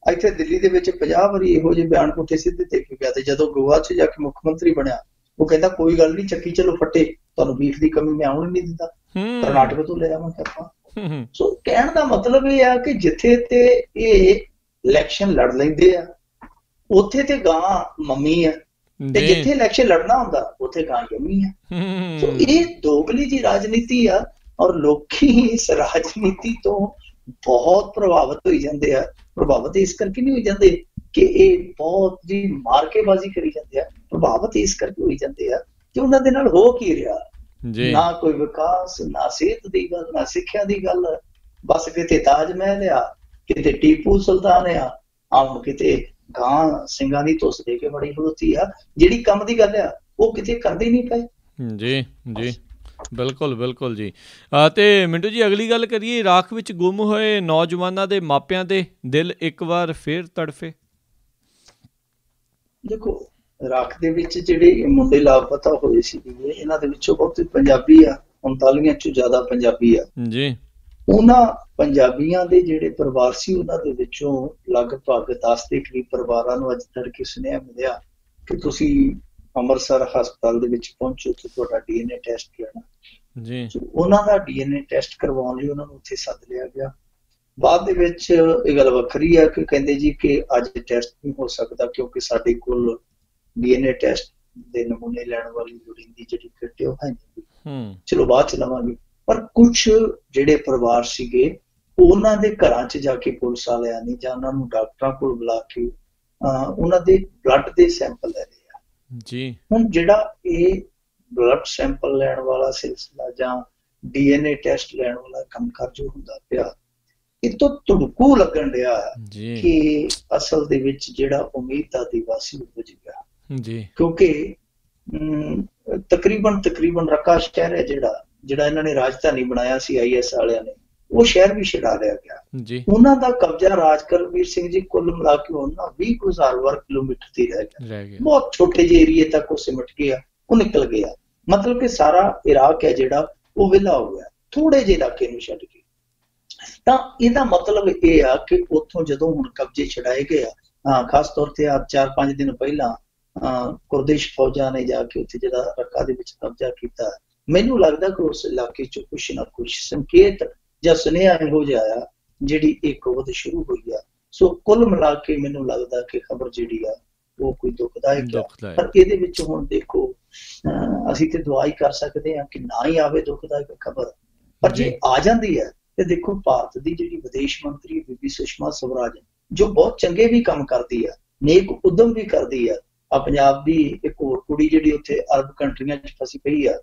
ਇੱਥੇ ਦਿੱਲੀ ਦੇ ਵਿੱਚ 50 ਵਾਰੀ ਇਹੋ ਜਿਹੇ ਬਿਆਨ ਪੁੱਠੇ ਸਿੱਧੇ ਦੇ ਕੇ ਗਿਆ, ਤੇ ਜਦੋਂ ਗੋਆ 'ਚ ਜਾ ਕੇ ਮੁੱਖ ਮੰਤਰੀ ਬਣਿਆ ਉਹ ਕਹਿੰਦਾ ਕੋਈ ਗੱਲ ਨਹੀਂ, ਚੱਕੀ ਚਲੋ ਫੱਟੇ, ਤੁਹਾਨੂੰ ਬੀਫ ਦੀ ਕਮੀ ਮੈਂ ਆਉਣ ਨਹੀਂ ਦਿੰਦਾ, ਕਰਨਾਟਕ ਤੋਂ ਲੈ ਆਵਾਂਗੇ ਆਪਾਂ। ਸੋ ਕਹਿਣ ਦਾ ਮਤਲਬ ਇਹ ਆ ਕਿ ਜਿੱਥੇ ਤੇ ਇਹ ਇਲੈਕਸ਼ਨ ਲੜ ਲੈਂਦੇ ਆ ਉੱਥੇ ਤੇ ਗਾਂ ਮੰਮੀ ਆ, ਤੇ ਜਿੱਥੇ ਇਲੈਕਸ਼ਨ ਲੜਨਾ ਹੁੰਦਾ ਉੱਥੇ ਗਾਂ ਜੰਮੀ ਆ। ਸੋ ਇਹ ਦੋਗਲੀ ਜੀ ਰਾਜਨੀਤੀ ਆ, ਔਰ ਲੋਕੀ ਇਸ ਰਾਜਨੀਤੀ ਤੋਂ ਬਹੁਤ ਪ੍ਰਭਾਵਿਤ ਹੋਈ ਜਾਂਦੇ ਆ। ਪ੍ਰਭਾਵਿਤ ਇਸ ਕਰਕੇ ਨਹੀਂ ਹੋਈ ਜਾਂਦੇ ਕਿ ਇਹ ਬਹੁਤ ਜੀ ਮਾਰਕੇਬਾਜ਼ੀ ਕਰੀ ਜਾਂਦੇ ਆ, ਪ੍ਰਭਾਵਿਤ ਇਸ ਕਰਕੇ ਹੋਈ ਜਾਂਦੇ ਆ ਕਿ ਉਹਨਾਂ ਦੇ ਨਾਲ ਹੋ ਕੀ ਰਿਹਾ, ਨਾ ਕੋਈ ਵਿਕਾਸ, ਨਾ ਸਿਹਤ ਦੀ ਗੱਲ, ਨਾ ਸਿੱਖਿਆ ਦੀ ਗੱਲ। ਬਸ ਕਿਤੇ ਤਾਜ ਮਹਿਲ ਆ, ਕਿਤੇ ਟੀਪੂ ਸੁਲਤਾਨ ਆ, ਆਮ ਕਿਤੇ ਗਾਂ ਸਿੰਘਾਂ ਦੀ ਧੁੱਸ ਦੇ ਕੇ ਬੜੀ ਖਲੋਤੀ ਆ। ਜਿਹੜੀ ਕੰਮ ਦੀ ਗੱਲ ਆ ਉਹ ਕਿਤੇ ਕਰਦੇ ਨਹੀਂ ਪਏ। ਜੀ ਬਿਲਕੁਲ ਜੀ। ਤੇ ਮਿੰਟੂ ਜੀ, ਅਗਲੀ ਗੱਲ ਕਰੀਏ, ਇਰਾਕ ਵਿੱਚ ਗੁੰਮ ਹੋਏ ਨੌਜਵਾਨਾਂ ਦੇ ਮਾਪਿਆਂ ਦੇ ਦਿਲ ਇੱਕ ਵਾਰ ਫੇਰ ਤੜਫੇ। ਦੇਖੋ, ਇਰਾਕ ਦੇ ਵਿੱਚ ਜਿਹੜੇ ਮੁੰਡੇ ਲਾਪਤਾ ਹੋਏ ਸੀ, ਇਹਨਾਂ ਦੇ ਵਿੱਚੋਂ ਬਹੁਤ ਪੰਜਾਬੀ ਆ, 39 ਚੋਂ ਜ਼ਿਆਦਾ ਪੰਜਾਬੀ ਆ ਜੀ। ਉਹਨਾਂ ਪੰਜਾਬੀਆਂ ਦੇ ਜਿਹੜੇ ਪਰਿਵਾਰ ਸੀ ਉਹਨਾਂ ਦੇ ਵਿੱਚੋਂ ਲਗਭਗ 10 ਦੇ ਕਰੀਬ ਪਰਿਵਾਰਾਂ ਨੂੰ ਅੱਜ ਤੜਕੇ ਸੁਨੇਹਾ ਮਿਲਿਆ ਕਿ ਤੁਸੀਂ ਅੰਮ੍ਰਿਤਸਰ ਹਸਪਤਾਲ ਦੇ ਵਿੱਚ ਪਹੁੰਚੋ ਤੇ ਤੁਹਾਡਾ DNA ਟੈਸਟ ਲੈਣਾ ਜੀ। ਉਹਨਾਂ ਦਾ DNA ਟੈਸਟ ਕਰਵਾਉਣ ਲਈ ਉਹਨਾਂ ਨੂੰ ਉੱਥੇ ਸੱਦ ਲਿਆ ਗਿਆ। ਬਾਅਦ ਦੇ ਵਿੱਚ ਇਹ ਗੱਲ ਵੱਖਰੀ ਆ ਕਿ ਕਹਿੰਦੇ ਜੀ ਕਿ ਅੱਜ ਟੈਸਟ ਨਹੀਂ ਹੋ ਸਕਦਾ ਕਿਉਂਕਿ ਸਾਡੇ ਕੋਲ DNA ਟੈਸਟ ਦੇ ਨਮੂਨੇ ਲੈਣ ਵਾਲੀ ਲੋੜੀਂਦੀ ਜਿਹੜੀ ਕਿੱਟ ਉਹ ਹੈ ਨਹੀਂ, ਚਲੋ ਬਾਅਦ ਚ ਲਵਾਂਗੇ। ਪਰ ਕੁਛ ਜਿਹੜੇ ਪਰਿਵਾਰ ਸੀਗੇ ਉਹਨਾਂ ਦੇ ਘਰਾਂ 'ਚ ਜਾ ਕੇ ਪੁਲਿਸ ਵਾਲਿਆਂ ਨੇ ਜਾਂ ਉਹਨਾਂ ਨੂੰ ਡਾਕਟਰਾਂ ਕੋਲ ਬੁਲਾ ਕੇ ਉਹਨਾਂ ਦੇ ਬਲੱਡ ਦੇ ਸੈਂਪਲ ਲੈ ਲਏ ਆ ਜੀ। ਹੁਣ ਜਿਹੜਾ ਇਹ ਬਲੱਡ ਸੈਂਪਲ ਲੈਣ ਵਾਲਾ ਸਿਲਸਿਲਾ ਜਾਂ DNA ਟੈਸਟ ਲੈਣ ਵਾਲਾ ਕੰਮਕਾਰ ਜੋ ਹੁੰਦਾ ਪਿਆ, ਇਹ ਤੋਂ ਧੁੜਕੂ ਲੱਗਣ ਡਿਆ ਕਿ ਅਸਲ ਦੇ ਵਿੱਚ ਜਿਹੜਾ ਉਮੀਦ ਦਾ ਦੀਵਾਸੀ ਬੁਝ ਗਿਆ ਜੀ। ਕਿਉਂਕਿ ਤਕਰੀਬਨ ਰੱਕਾ ਸ਼ਹਿਰ ਹੈ ਜਿਹੜਾ ਇਹਨਾਂ ਨੇ ਰਾਜਧਾਨੀ ਬਣਾਇਆ ਸੀ IS ਵਾਲਿਆਂ ਨੇ, ਉਹ ਸ਼ਹਿਰ ਵੀ ਛਡਾ ਲਿਆ ਗਿਆ ਜੀ। ਉਹਨਾਂ ਦਾ ਕਬਜ਼ਾ ਰਾਜ ਕਰਮਵੀਰ ਸਿੰਘ ਜੀ ਕੁੱਲ ਮਿਲਾ ਕੇ ਉਹਨਾਂ 20,000 ਵਰਗ ਕਿਲੋਮੀਟਰ ਤੇ ਰਹਿ ਗਿਆ। ਬਹੁਤ ਛੋਟੇ ਜਿਹੇ ਏਰੀਏ ਤੱਕ ਉਹ ਸਿਮਟ ਗਿਆ, ਉਹ ਨਿਕਲ ਗਿਆ। ਮਤਲਬ ਕਿ ਸਾਰਾ ਇਰਾਕ ਹੈ ਜਿਹੜਾ ਉਹ ਵਿਹਲਾ ਹੋ ਗਿਆ, ਥੋੜੇ ਜਿਹੇ ਇਲਾਕੇ ਨੂੰ ਛੱਡ ਕੇ। ਤਾਂ ਇਹਦਾ ਮਤਲਬ ਇਹ ਆ ਕਿ ਉੱਥੋਂ ਜਦੋਂ ਹੁਣ ਕਬਜ਼ੇ ਛਡਾਏ ਗਏ ਆ, ਖਾਸ ਤੌਰ ਤੇ 4-5 ਦਿਨ ਪਹਿਲਾਂ ਕੁਰਦਿਸ਼ ਫੌਜਾਂ ਨੇ ਜਾ ਕੇ ਉੱਥੇ ਜਿਹੜਾ ਰੱਕਾ ਦੇ ਵਿੱਚ ਕਬਜ਼ਾ ਕੀਤਾ, ਮੈਨੂੰ ਲੱਗਦਾ ਕਿ ਉਸ ਇਲਾਕੇ 'ਚ ਕੁਛ ਨਾ ਕੁਛ ਸੰਕੇਤ ਜਾਂ ਸੁਨੇਹਾ ਇਹੋ ਜਿਹਾ ਆਇਆ ਜਿਹੜੀ ਇੱਕ ਵਿਧ ਸ਼ੁਰੂ ਹੋਈ ਆ ਸੋ ਕੁੱਲ ਮਿਲਾ ਕੇ ਮੈਨੂੰ ਲੱਗਦਾ ਕਿ ਖਬਰ ਜਿਹੜੀ ਆ ਉਹ ਕੋਈ ਦੁਖਦਾਇਕ ਹੈ। ਪਰ ਇਹਦੇ ਵਿੱਚ ਹੁਣ ਦੇਖੋ ਅਸੀਂ ਤੇ ਦੁਆ ਹੀ ਕਰ ਸਕਦੇ ਹਾਂ ਕਿ ਨਾ ਹੀ ਆਵੇ ਦੁਖਦਾਇਕ ਖਬਰ, ਪਰ ਜੇ ਆ ਜਾਂਦੀ ਹੈ ਤੇ ਦੇਖੋ ਭਾਰਤ ਦੀ ਜਿਹੜੀ ਵਿਦੇਸ਼ ਮੰਤਰੀ ਬੀਬੀ ਸੁਸ਼ਮਾ ਸਵਰਾਜ, ਜੋ ਬਹੁਤ ਚੰਗੇ ਵੀ ਕੰਮ ਕਰਦੀ ਆ, ਨੇਕ ਉਦਮ ਵੀ ਕਰਦੀ ਆ, ਪੰਜਾਬ ਦੀ ਇੱਕ ਹੋਰ ਕੁੜੀ ਜਿਹੜੀ ਉੱਥੇ ਅਰਬ ਕੰਟਰੀਆਂ 'ਚ ਫਸੀ ਪਈ ਆ,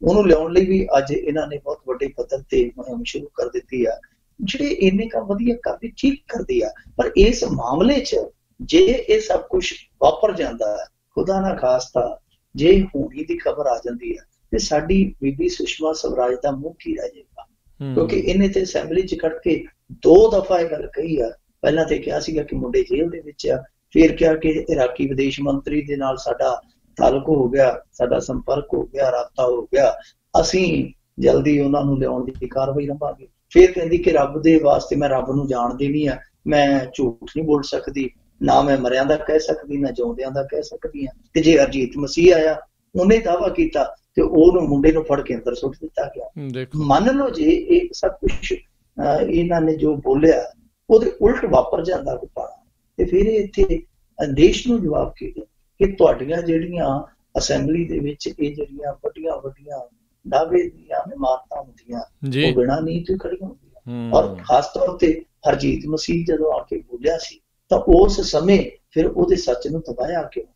ਉਹਨੂੰ ਲਿਆਉਣ ਲਈ ਵੀ ਅੱਜ ਇਹਨਾਂ ਨੇ ਬਹੁਤ ਵੱਡੇ ਪੱਧਰ ਤੇ ਮੁਹਿੰਮ ਸ਼ੁਰੂ ਕਰ ਦਿੱਤੀ ਆ। ਜਿਹੜੇ ਇੰਨੇ ਕੰਮ ਵਧੀਆ ਕਰਦੀ, ਠੀਕ ਕਰਦੀ ਆ, ਪਰ ਇਸ ਮਾਮਲੇ 'ਚ ਜੇ ਇਹ ਸਭ ਕੁਝ ਵਾਪਰ ਜਾਂਦਾ ਹੈ, ਖੁਦਾ ਨਾ ਖਾਸਤਾ ਜੇ ਹੋਣੀ ਦੀ ਖਬਰ ਆ ਜਾਂਦੀ ਹੈ, ਤੇ ਸਾਡੀ ਬੀਬੀ ਸੁਸ਼ਮਾ ਸਵਰਾਜ ਦਾ ਮੂੰਹ ਕੀ ਰਹਿ ਜਾਏਗਾ? ਕਿਉਂਕਿ ਇਹਨੇ ਤੇ ਅਸੈਂਬਲੀ 'ਚ ਖੜ ਕੇ 2 ਦਫਾ ਇਹ ਗੱਲ ਕਹੀ ਆ। ਪਹਿਲਾਂ ਤੇ ਕਿਹਾ ਸੀਗਾ ਕਿ ਮੁੰਡੇ ਜੇਲ੍ਹ ਦੇ ਵਿੱਚ ਆ, ਫਿਰ ਕਿਹਾ ਕਿ ਇਰਾਕੀ ਵਿਦੇਸ਼ ਮੰਤਰੀ ਦੇ ਨਾਲ ਸਾਡਾ ਤਾਲੁਕ ਹੋ ਗਿਆ, ਸਾਡਾ ਸੰਪਰਕ ਹੋ ਗਿਆ, ਰਾਬਤਾ ਹੋ ਗਿਆ, ਅਸੀਂ ਜਲਦੀ ਉਹਨਾਂ ਨੂੰ ਲਿਆਉਣ ਦੀ ਕਾਰਵਾਈ ਲਵਾਂਗੇ। ਫਿਰ ਕਹਿੰਦੀ ਕਿ ਰੱਬ ਦੇ ਵਾਸਤੇ ਮੈਂ ਰੱਬ ਨੂੰ ਜਾਣਦੀ ਨਹੀਂ ਆ, ਮੈਂ ਝੂਠ ਨਹੀਂ ਬੋਲ ਸਕਦੀ, ਨਾ ਮੈਂ ਮਰਿਆਂ ਦਾ ਕਹਿ ਸਕਦੀ, ਨਾ ਜਿਉਂਦਿਆਂ ਦਾ ਕਹਿ ਸਕਦੀ ਹਾਂ। ਤੇ ਜੇ ਅਰਜੀਤ ਮਸੀਹ ਆਇਆ, ਉਹਨੇ ਦਾਅਵਾ ਕੀਤਾ ਤੇ ਉਹਨੂੰ ਮੁੰਡੇ ਨੂੰ ਫੜ ਕੇ ਅੰਦਰ ਸੁੱਟ ਦਿੱਤਾ ਗਿਆ। ਮੰਨ ਲਓ ਜੇ ਇਹ ਸਭ ਕੁਛ ਇਹਨਾਂ ਨੇ ਜੋ ਬੋਲਿਆ ਉਹਦੇ ਉਲਟ ਵਾਪਰ ਜਾਂਦਾ ਘੁਪਾਲਾ, ਤੇ ਫਿਰ ਇੱਥੇ ਦੇਸ਼ ਨੂੰ ਜਵਾਬ ਕੀ ਦੇ ਕਿ ਤੁਹਾਡੀਆਂ ਜਿਹੜੀਆਂ ਅਸੈਂਬਲੀ ਦੇ ਵਿੱਚ ਇਹ ਜਿਹੜੀਆਂ ਵੱਡੀਆਂ ਵੱਡੀਆਂ ਦਾਅਵੇ ਦੀਆਂ ਇਮਾਰਤਾਂ ਹੁੰਦੀਆਂ ਉਹ ਬਿਨਾਂ ਨੀਂਹ ਤੋਂ ਖੜੀਆਂ ਹੁੰਦੀਆਂ। ਔਰ ਖਾਸ ਤੌਰ ਤੇ ਹਰਜੀਤ ਮਸੀਹ ਜਦੋਂ ਆ ਕੇ ਬੋਲਿਆ ਸੀ ਤਾਂ ਉਸ ਸਮੇਂ ਫਿਰ ਉਹਦੇ ਸੱਚ ਨੂੰ ਦਬਾਇਆ ਕਿਉਂ?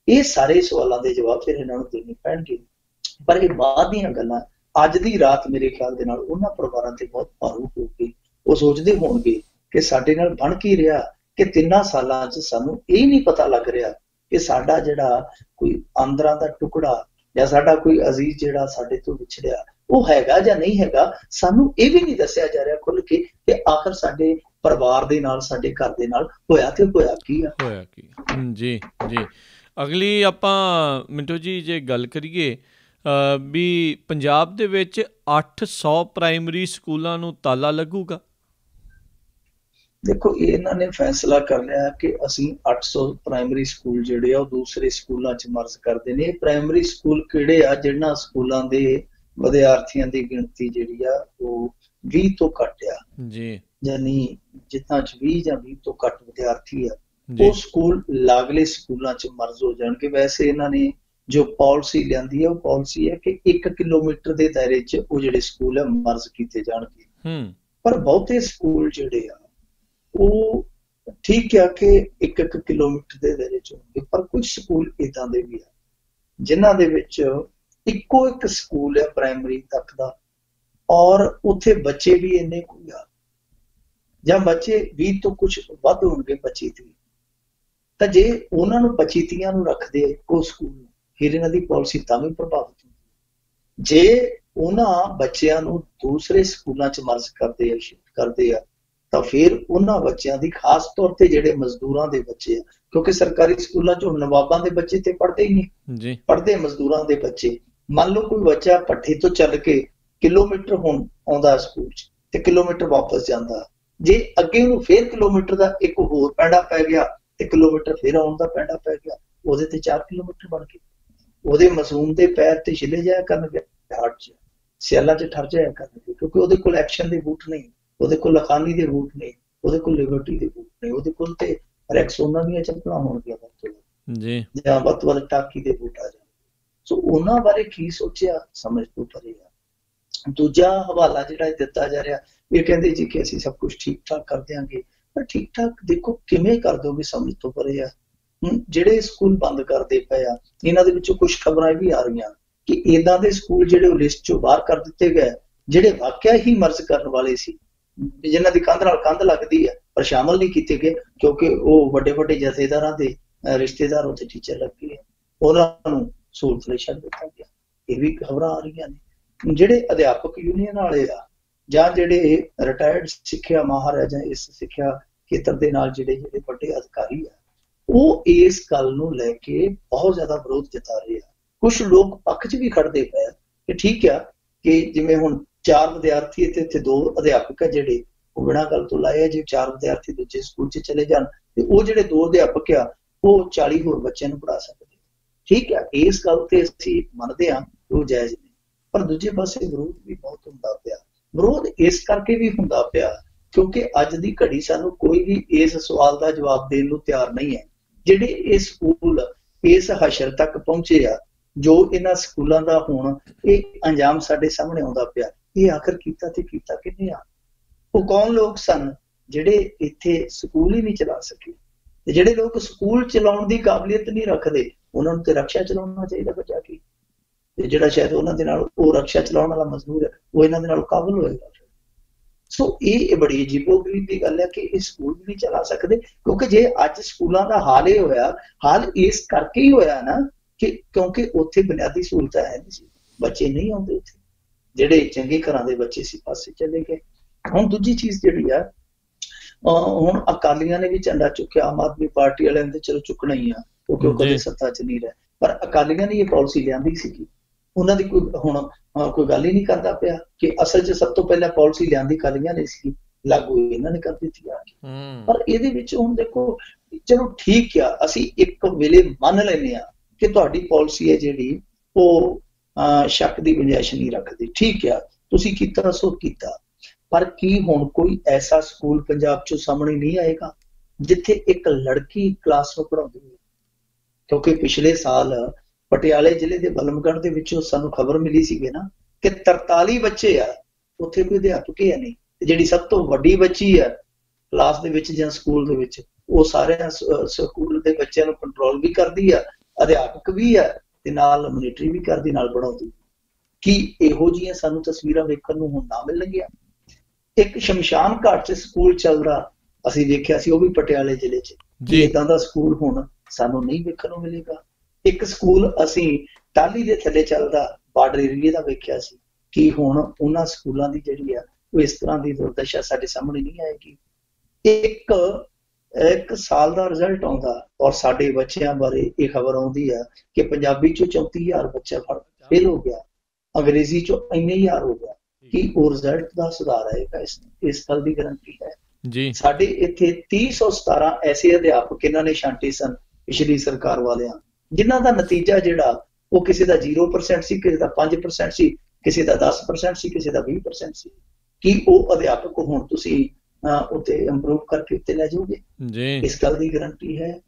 ਇਹ ਸਾਰੇ ਸਵਾਲਾਂ ਦੇ ਜਵਾਬ ਫਿਰ ਇਹਨਾਂ ਨੂੰ ਦੇਣੇ ਪੈਣਗੇ। ਪਰ ਇਹ ਬਾਅਦ ਦੀਆਂ ਗੱਲਾਂ, ਅੱਜ ਦੀ ਰਾਤ ਮੇਰੇ ਖਿਆਲ ਦੇ ਨਾਲ ਉਹਨਾਂ ਪਰਿਵਾਰਾਂ ਤੇ ਬਹੁਤ ਭਾਰੂ ਹੋਊਗੀ। ਉਹ ਸੋਚਦੇ ਹੋਣਗੇ ਕਿ ਸਾਡੇ ਨਾਲ ਬਣ ਕੀ ਰਿਹਾ ਕਿ 3 ਸਾਲਾਂ 'ਚ ਸਾਨੂੰ ਇਹ ਨਹੀਂ ਪਤਾ ਲੱਗ ਰਿਹਾ ਕਿ ਸਾਡਾ ਜਿਹੜਾ ਕੋਈ ਅੰਦਰਾਂ ਦਾ ਟੁਕੜਾ ਜਾਂ ਸਾਡਾ ਕੋਈ ਅਜ਼ੀਜ਼ ਜਿਹੜਾ ਸਾਡੇ ਤੋਂ ਵਿਛੜਿਆ ਉਹ ਹੈਗਾ ਜਾਂ ਨਹੀਂ ਹੈਗਾ। ਸਾਨੂੰ ਇਹ ਵੀ ਨਹੀਂ ਦੱਸਿਆ ਜਾ ਰਿਹਾ ਖੁੱਲ ਕੇ ਕਿ ਆਖਰ ਸਾਡੇ ਪਰਿਵਾਰ ਦੇ ਨਾਲ, ਸਾਡੇ ਘਰ ਦੇ ਨਾਲ ਹੋਇਆ ਤੇ ਹੋਇਆ ਕੀ ਆ। ਹੋਇਆ ਕੀ? ਜੀ ਜੀ। ਅਗਲੀ ਆਪਾਂ ਮਿੰਟੂ ਜੀ ਜੇ ਗੱਲ ਕਰੀਏ ਵੀ ਪੰਜਾਬ ਦੇ ਵਿੱਚ 800 ਪ੍ਰਾਇਮਰੀ ਸਕੂਲਾਂ ਨੂੰ ਤਾਲਾ ਲੱਗੂਗਾ। ਦੇਖੋ ਇਹਨਾਂ ਨੇ ਫੈਸਲਾ ਕਰ ਲਿਆ ਕਿ ਅਸੀਂ 800 ਪ੍ਰਾਇਮਰੀ ਸਕੂਲ ਜਿਹੜੇ ਆ ਉਹ ਦੂਸਰੇ ਸਕੂਲਾਂ 'ਚ ਮਰਜ ਕਰਦੇ ਨੇ। ਪ੍ਰਾਇਮਰੀ ਸਕੂਲ ਕਿਹੜੇ ਆ? ਜਿਹਨਾਂ ਸਕੂਲਾਂ ਦੇ ਵਿਦਿਆਰਥੀਆਂ ਦੀ ਗਿਣਤੀ ਜਿਹੜੀ ਆ ਉਹ 20 ਤੋਂ ਘੱਟ ਆ ਜੀ, ਯਾਨੀ ਜਿੱਥਾਂ 'ਚ 20 ਜਾਂ 20 ਤੋਂ ਘੱਟ ਵਿਦਿਆਰਥੀ ਆ ਉਹ ਸਕੂਲ ਲਾਗਲੇ ਸਕੂਲਾਂ 'ਚ ਮਰਜ ਹੋ ਜਾਣਗੇ। ਵੈਸੇ ਇਹਨਾਂ ਨੇ ਜੋ ਪਾਲਿਸੀ ਲਿਆਂਦੀ ਹੈ ਉਹ ਪਾਲਿਸੀ ਹੈ ਕਿ 1 ਕਿਲੋਮੀਟਰ ਦੇ ਦਾਇਰੇ 'ਚ ਉਹ ਜਿਹੜੇ ਸਕੂਲ ਆ ਮਰਜ ਕੀਤੇ ਜਾਣਗੇ। ਪਰ ਬਹੁਤੇ ਸਕੂਲ ਜਿਹੜੇ ਆ ਉਹ ਠੀਕ ਆ ਕਿ 1 ਕਿਲੋਮੀਟਰ ਦੇ ਦਾਇਰੇ 'ਚ ਹੋਣਗੇ, ਪਰ ਕੁਝ ਸਕੂਲ ਏਦਾਂ ਦੇ ਵੀ ਆ ਜਿਨ੍ਹਾਂ ਦੇ ਵਿੱਚ ਇੱਕੋ ਇੱਕ ਸਕੂਲ ਹੈ ਪ੍ਰਾਇਮਰੀ ਤੱਕ ਦਾ, ਔਰ ਉੱਥੇ ਬੱਚੇ ਵੀ ਇੰਨੇ ਕੁ ਆ ਜਾਂ ਬੱਚੇ 20 ਤੋਂ ਕੁਛ ਵੱਧ ਹੋਣਗੇ, 25-30। ਤਾਂ ਜੇ ਉਹਨਾਂ ਨੂੰ 25-30 ਨੂੰ ਰੱਖਦੇ ਇੱਕੋ ਸਕੂਲ ਨੂੰ, ਫਿਰ ਇਹਨਾਂ ਦੀ ਪਾਲਿਸੀ ਤਾਂ ਵੀ ਪ੍ਰਭਾਵਿਤ ਹੁੰਦੀ। ਜੇ ਉਹਨਾਂ ਬੱਚਿਆਂ ਨੂੰ ਦੂਸਰੇ ਸਕੂਲਾਂ 'ਚ ਮਰਜ ਕਰਦੇ ਆ, ਸ਼ਿਫਟ ਕਰਦੇ ਆ, ਤਾਂ ਫਿਰ ਉਹਨਾਂ ਬੱਚਿਆਂ ਦੀ ਖਾਸ ਤੌਰ ਤੇ ਜਿਹੜੇ ਮਜ਼ਦੂਰਾਂ ਦੇ ਬੱਚੇ ਆ, ਕਿਉਂਕਿ ਸਰਕਾਰੀ ਸਕੂਲਾਂ 'ਚ ਹੁਣ ਨਵਾਬਾਂ ਦੇ ਬੱਚੇ ਤੇ ਪੜ੍ਹਦੇ ਹੀ ਨਹੀਂ, ਪੜ੍ਹਦੇ ਮਜ਼ਦੂਰਾਂ ਦੇ ਬੱਚੇ। ਮੰਨ ਲਓ ਕੋਈ ਬੱਚਾ ਭੱਠੇ ਤੋਂ ਚੱਲ ਕੇ ਕਿਲੋਮੀਟਰ ਹੁਣ ਆਉਂਦਾ ਸਕੂਲ 'ਚ ਤੇ ਕਿਲੋਮੀਟਰ ਵਾਪਸ ਜਾਂਦਾ, ਜੇ ਅੱਗੇ ਉਹਨੂੰ ਫਿਰ ਕਿਲੋਮੀਟਰ ਦਾ ਇੱਕ ਹੋਰ ਪੈਂਡਾ ਪੈ ਗਿਆ ਤੇ ਕਿਲੋਮੀਟਰ ਫਿਰ ਆਉਣ ਦਾ ਪੈਂਡਾ ਪੈ ਗਿਆ, ਉਹਦੇ ਤੇ 4 ਕਿਲੋਮੀਟਰ ਬਣ ਗਏ। ਉਹਦੇ ਮਾਸੂਮ ਦੇ ਪੈਰ ਤੇ ਛਿੱਲੇ ਜਾਇਆ ਕਰਨਗੇ, ਹਾੜ 'ਚ ਸਿਆਲਾਂ 'ਚ ਠਰ ਜਾਇਆ ਕਰਨਗੇ, ਕਿਉਂਕਿ ਉਹਦੇ ਕੋਲ ਐਕਸ਼ਨ ਦੇ ਬੂਟ ਨਹੀਂ, ਉਹਦੇ ਕੋਲ ਲਖਾਨੀ ਦੇ ਬੂਟ ਨਹੀਂ, ਉਹਦੇ ਕੋਲ ਲਿਬਰਟੀ ਦੇ ਬੂਟ ਨਹੀਂ, ਉਹਦੇ ਕੋਲ ਤੇ ਰੈਕਸੋਨਾ ਦੀਆਂ ਚੱਪਲਾਂ ਹੋਣਗੀਆਂ ਜੀ, ਜਾਂ ਵੱਧ ਤੋਂ ਵੱਧ ਟਾਕੀ ਦੇ ਬੂਟ ਆ ਜਾਣ। ਸੋ ਉਹਨਾਂ ਬਾਰੇ ਕੀ ਸੋਚਿਆ ਸਮਝ ਤੋਂ ਪਰੇ ਆ। ਦੂਜਾ ਹਵਾਲਾ ਜਿਹੜਾ ਦਿੱਤਾ ਜਾ ਰਿਹਾ, ਇਹ ਕਹਿੰਦੇ ਜੀ ਕਿ ਅਸੀਂ ਸਭ ਕੁਝ ਠੀਕ ਠਾਕ ਕਰ ਦਿਆਂਗੇ, ਪਰ ਠੀਕ ਠਾਕ ਦੇਖੋ ਕਿਵੇਂ ਕਰ ਦੋਗੇ, ਸਮਝ ਤੋਂ ਪਰੇ ਆ। ਜਿਹੜੇ ਸਕੂਲ ਬੰਦ ਕਰਦੇ ਪਏ ਆ, ਇਹਨਾਂ ਦੇ ਵਿੱਚੋਂ ਕੁਝ ਖਬਰਾਂ ਵੀ ਆ ਰਹੀਆਂ ਕਿ ਏਦਾਂ ਦੇ ਸਕੂਲ ਜਿਹੜੇ ਉਹ ਲਿਸਟ ਚੋਂ ਬਾਹਰ ਕਰ ਦਿੱਤੇ ਗਏ, ਜਿਹੜੇ ਵਾਕਿਆ ਹੀ ਮਰਜ਼ ਕਰਨ ਵਾਲੇ ਸੀ, ਜਿਨ੍ਹਾਂ ਦੀ ਕੰਧ ਨਾਲ ਕੰਧ ਲੱਗਦੀ ਹੈ, ਪਰ ਸ਼ਾਮਲ ਨਹੀਂ ਕੀਤੇ ਗਏ ਕਿਉਂਕਿ ਉਹ ਵੱਡੇ ਵੱਡੇ ਜਥੇਦਾਰਾਂ ਦੇ ਰਿਸ਼ਤੇਦਾਰ ਉੱਥੇ ਟੀਚਰ ਲੱਗੇ ਆ, ਉਹਨਾਂ ਨੂੰ ਸਹੂਲਤ ਲਈ ਛੱਡ ਦਿੱਤਾ ਗਿਆ। ਇਹ ਵੀ ਖਬਰਾਂ ਆ ਰਹੀਆਂ ਨੇ। ਜਿਹੜੇ ਅਧਿਆਪਕ ਯੂਨੀਅਨ ਵਾਲੇ ਆ ਜਾਂ ਜਿਹੜੇ ਰਿਟਾਇਰਡ ਸਿੱਖਿਆ ਮਾਹਰ ਹੈ ਜਾਂ ਇਸ ਸਿੱਖਿਆ ਖੇਤਰ ਦੇ ਨਾਲ ਜਿਹੜੇ ਵੱਡੇ ਅਧਿਕਾਰੀ ਆ, ਉਹ ਇਸ ਗੱਲ ਨੂੰ ਲੈ ਕੇ ਬਹੁਤ ਜ਼ਿਆਦਾ ਵਿਰੋਧ ਜਤਾ ਰਹੇ ਆ। ਕੁਛ ਲੋਕ ਪੱਖ 'ਚ ਵੀ ਖੜਦੇ ਪਏ ਆ ਕਿ ਠੀਕ ਆ ਕਿ ਜਿਵੇਂ ਹੁਣ 4 ਵਿਦਿਆਰਥੀ ਤੇ ਇੱਥੇ 2 ਅਧਿਆਪਕ ਆ ਜਿਹੜੇ ਉਹ ਬਿਨਾਂ ਗੱਲ ਤੋਂ ਲਾਏ ਆ, ਜੇ 4 ਵਿਦਿਆਰਥੀ ਦੂਜੇ ਸਕੂਲ 'ਚ ਚਲੇ ਜਾਣ ਤੇ ਉਹ ਜਿਹੜੇ 2 ਅਧਿਆਪਕ ਆ ਉਹ 40 ਹੋਰ ਬੱਚਿਆਂ ਨੂੰ ਪੜ੍ਹਾ ਸਕਦੇ। ਠੀਕ ਆ, ਇਸ ਗੱਲ ਤੇ ਅਸੀਂ ਮੰਨਦੇ ਹਾਂ ਉਹ ਜਾਇਜ਼ ਨਹੀਂ, ਪਰ ਦੂਜੇ ਪਾਸੇ ਵਿਰੋਧ ਵੀ ਬਹੁਤ ਹੁੰਦਾ ਪਿਆ। ਵਿਰੋਧ ਇਸ ਕਰਕੇ ਵੀ ਹੁੰਦਾ ਪਿਆ ਕਿਉਂਕਿ ਅੱਜ ਦੀ ਘੜੀ ਸਾਨੂੰ ਕੋਈ ਵੀ ਇਸ ਸਵਾਲ ਦਾ ਜਵਾਬ ਦੇਣ ਨੂੰ ਤਿਆਰ ਨਹੀਂ ਹੈ। ਜਿਹੜੇ ਇਹ ਸਕੂਲ ਇਸ ਹਸ਼ਰ ਤੱਕ ਪਹੁੰਚੇ ਆ, ਜੋ ਇਹਨਾਂ ਸਕੂਲਾਂ ਦਾ ਹੁਣ ਇਹ ਅੰਜਾਮ ਸਾਡੇ ਸਾਹਮਣੇ ਆਉਂਦਾ ਪਿਆ, ਇਹ ਆਖਰ ਕੀਤਾ ਤੇ ਕੀਤਾ ਕਿਹਨੇ ਆ? ਉਹ ਕੌਣ ਲੋਕ ਸਨ ਜਿਹੜੇ ਇੱਥੇ ਸਕੂਲ ਹੀ ਨਹੀਂ ਚਲਾ ਸਕੇ? ਤੇ ਜਿਹੜੇ ਲੋਕ ਸਕੂਲ ਚਲਾਉਣ ਦੀ ਕਾਬਲੀਅਤ ਨਹੀਂ ਰੱਖਦੇ, ਉਹਨਾਂ ਨੂੰ ਤੇ ਰਕਸ਼ਾ ਚਲਾਉਣਾ ਚਾਹੀਦਾ ਬਚਾ ਕੇ। ਤੇ ਜਿਹੜਾ ਸ਼ਾਇਦ ਉਹਨਾਂ ਦੇ ਨਾਲ ਉਹ ਰਕਸ਼ਾ ਚਲਾਉਣ ਵਾਲਾ ਮਜ਼ਦੂਰ ਹੈ, ਉਹ ਇਹਨਾਂ ਦੇ ਨਾਲ ਕਾਬਲ ਹੋਏਗਾ। ਸੋ ਇਹ ਬੜੀ ਅਜੀਬੋ-ਗਰੀਬ ਦੀ ਗੱਲ ਹੈ ਕਿ ਇਹ ਸਕੂਲ ਵੀ ਨਹੀਂ ਚਲਾ ਸਕਦੇ, ਕਿਉਂਕਿ ਜੇ ਅੱਜ ਸਕੂਲਾਂ ਦਾ ਹਾਲ ਇਹ ਹੋਇਆ, ਹਾਲ ਇਸ ਕਰਕੇ ਹੀ ਹੋਇਆ ਨਾ ਕਿ ਕਿਉਂਕਿ ਉੱਥੇ ਬੁਨਿਆਦੀ ਸਹੂਲਤਾਂ ਹੈ ਨਹੀਂ ਸੀ, ਬੱਚੇ ਨਹੀਂ ਆਉਂਦੇ ਉੱਥੇ, ਜਿਹੜੇ ਚੰਗੇ ਘਰਾਂ ਦੇ ਬੱਚੇ ਸੀ ਪਾਸੇ ਚਲੇ ਗਏ। ਹੁਣ ਦੂਜੀ ਚੀਜ਼ ਜਿਹੜੀ ਆ, ਹੁਣ ਅਕਾਲੀਆਂ ਨੇ ਵੀ ਝੰਡਾ ਚੁੱਕਿਆ, ਆਮ ਆਦਮੀ ਪਾਰਟੀ ਵਾਲਿਆਂ ਨੇ ਚਲੋ ਚੁੱਕਣਾ ਹੀ ਆ ਕਿਉਂਕਿ ਉਹ ਕਦੇ ਸੱਤਾ 'ਚ ਨਹੀਂ ਰਹੇ, ਪਰ ਅਕਾਲੀਆਂ ਨੇ ਇਹ ਪਾਲਿਸੀ ਲਿਆਂਦੀ ਸੀਗੀ, ਉਹਨਾਂ ਦੀ ਕੋਈ ਗੱਲ ਹੀ ਨਹੀਂ ਕਰਦਾ ਪਿਆ ਕਿ ਅਸਲ 'ਚ ਸਭ ਤੋਂ ਪਹਿਲਾਂ ਪਾਲਿਸੀ ਲਿਆਂਦੀ ਅਕਾਲੀਆਂ ਨੇ ਸੀ, ਲਾਗੂ ਇਹਨਾਂ ਨੇ ਕਰ ਦਿੱਤੀ ਆ। ਪਰ ਇਹਦੇ ਵਿੱਚ ਹੁਣ ਦੇਖੋ, ਚਲੋ ਠੀਕ ਆ, ਅਸੀਂ ਇੱਕ ਵੇਲੇ ਮੰਨ ਲੈਂਦੇ ਆ ਕਿ ਤੁਹਾਡੀ ਪਾਲਿਸੀ ਹੈ ਜਿਹੜੀ ਉਹ ਸ਼ੱਕ ਦੀ ਗੁੰਜਾਇਸ਼ ਨਹੀਂ ਰੱਖਦੀ, ਠੀਕ ਆ, ਤੁਸੀਂ ਕੀਤਾ ਸੋ ਕੀਤਾ, ਪਰ ਕੀ ਹੁਣ ਕੋਈ ਐਸਾ ਸਕੂਲ ਪੰਜਾਬ 'ਚੋਂ ਸਾਹਮਣੇ ਨਹੀਂ ਆਏਗਾ ਜਿੱਥੇ ਇੱਕ ਲੜਕੀ ਕਲਾਸ ਨੂੰ ਪੜ੍ਹਾਉਂਦੀ ਹੈ? ਕਿਉਂਕਿ ਪਿਛਲੇ ਸਾਲ ਪਟਿਆਲੇ ਜ਼ਿਲ੍ਹੇ ਦੇ ਬਲਮਗੜ੍ਹ ਦੇ ਵਿੱਚੋਂ ਸਾਨੂੰ ਖਬਰ ਮਿਲੀ ਸੀਗੀ ਨਾ ਕਿ 43 ਬੱਚੇ ਆ, ਉੱਥੇ ਕੋਈ ਅਧਿਆਪਕ ਹੀ ਨਹੀਂ, ਤੇ ਜਿਹੜੀ ਸਭ ਤੋਂ ਵੱਡੀ ਬੱਚੀ ਆ ਕਲਾਸ ਦੇ ਵਿੱਚ ਜਾਂ ਸਕੂਲ ਦੇ ਵਿੱਚ, ਉਹ ਸਾਰਿਆਂ ਸਕੂਲ ਦੇ ਬੱਚਿਆਂ ਨੂੰ ਕੰਟਰੋਲ ਵੀ ਕਰਦੀ ਆ, ਅਧਿਆਪਕ ਵੀ ਆ, ਤੇ ਨਾਲ ਮੋਨੀਟਰੀ ਵੀ ਕਰਦੀ, ਨਾਲ ਬਣਾਉਂਦੀ। ਕੀ ਇਹੋ ਜਿਹੀਆਂ ਸਾਨੂੰ ਤਸਵੀਰਾਂ ਵੇਖਣ ਨੂੰ ਹੁਣ ਨਾ ਮਿਲਣਗੀਆਂ? ਇੱਕ ਸ਼ਮਸ਼ਾਨ ਘਾਟ 'ਚ ਸਕੂਲ ਚੱਲਦਾ ਅਸੀਂ ਵੇਖਿਆ ਸੀ, ਉਹ ਵੀ ਪਟਿਆਲੇ ਜ਼ਿਲ੍ਹੇ 'ਚ, ਏਦਾਂ ਦਾ ਸਕੂਲ ਹੁਣ ਸਾਨੂੰ ਨਹੀਂ ਵੇਖਣ ਨੂੰ ਮਿਲੇਗਾ। ਇੱਕ ਸਕੂਲ ਅਸੀਂ ਟਾਹਲੀ ਦੇ ਥੱਲੇ ਚੱਲਦਾ ਬਾਰਡਰ ਏਰੀਏ ਦਾ ਵੇਖਿਆ ਸੀ, ਕਿ ਹੁਣ ਉਹਨਾਂ ਸਕੂਲਾਂ ਦੀ ਜਿਹੜੀ ਆ ਉਹ ਇਸ ਤਰ੍ਹਾਂ ਦੀ ਦੁਰਦਸ਼ਾ ਸਾਡੇ ਸਾਹਮਣੇ ਨਹੀਂ ਆਏਗੀ। ਇੱਕ ਸਾਲ ਦਾ ਰਿਜ਼ਲਟ ਆਉਂਦਾ ਔਰ ਸਾਡੇ ਬੱਚਿਆਂ ਬਾਰੇ ਇਹ ਖਬਰ ਆਉਂਦੀ ਆ ਕਿ ਪੰਜਾਬੀ 'ਚੋਂ 34,000 ਬੱਚਾ ਫੇਲ ਹੋ ਗਿਆ, ਅੰਗਰੇਜ਼ੀ 'ਚੋਂ ਇੰਨੇ ਹਜ਼ਾਰ ਹੋ ਗਿਆ, ਕਿ ਉਹ ਰਿਜ਼ਲਟ ਦਾ ਸੁਧਾਰ ਆਏਗਾ? ਇਸ ਗੱਲ ਦੀ ਗਰੰਟੀ ਹੈ ਜੀ। ਸਾਡੇ ਇੱਥੇ 317 ਐਸੇ ਅਧਿਆਪਕ ਇਹਨਾਂ ਨੇ ਛਾਂਟੇ ਸਨ ਪਿਛਲੀ ਸਰਕਾਰ ਵਾਲਿਆਂ, ਜਿਨ੍ਹਾਂ ਦਾ ਨਤੀਜਾ ਜਿਹੜਾ ਉਹ ਕਿਸੇ ਦਾ 0% ਸੀ, ਕਿਸੇ ਦਾ 5% ਸੀ, ਕਿਸੇ ਦਾ 10% ਸੀ, ਕਿਸੇ ਦਾ 20% ਸੀ। ਕੀ ਉਹ ਅਧਿਆਪਕ ਹੁਣ ਤੁਸੀਂ ਉੱਤੇ ਇੰਪਰੂਵ ਕਰਕੇ ਉੱਤੇ ਲੈ ਜਾਓਗੇ? ਇਸ ਗੱਲ ਦੀ ਗਰੰਟੀ ਹੈ।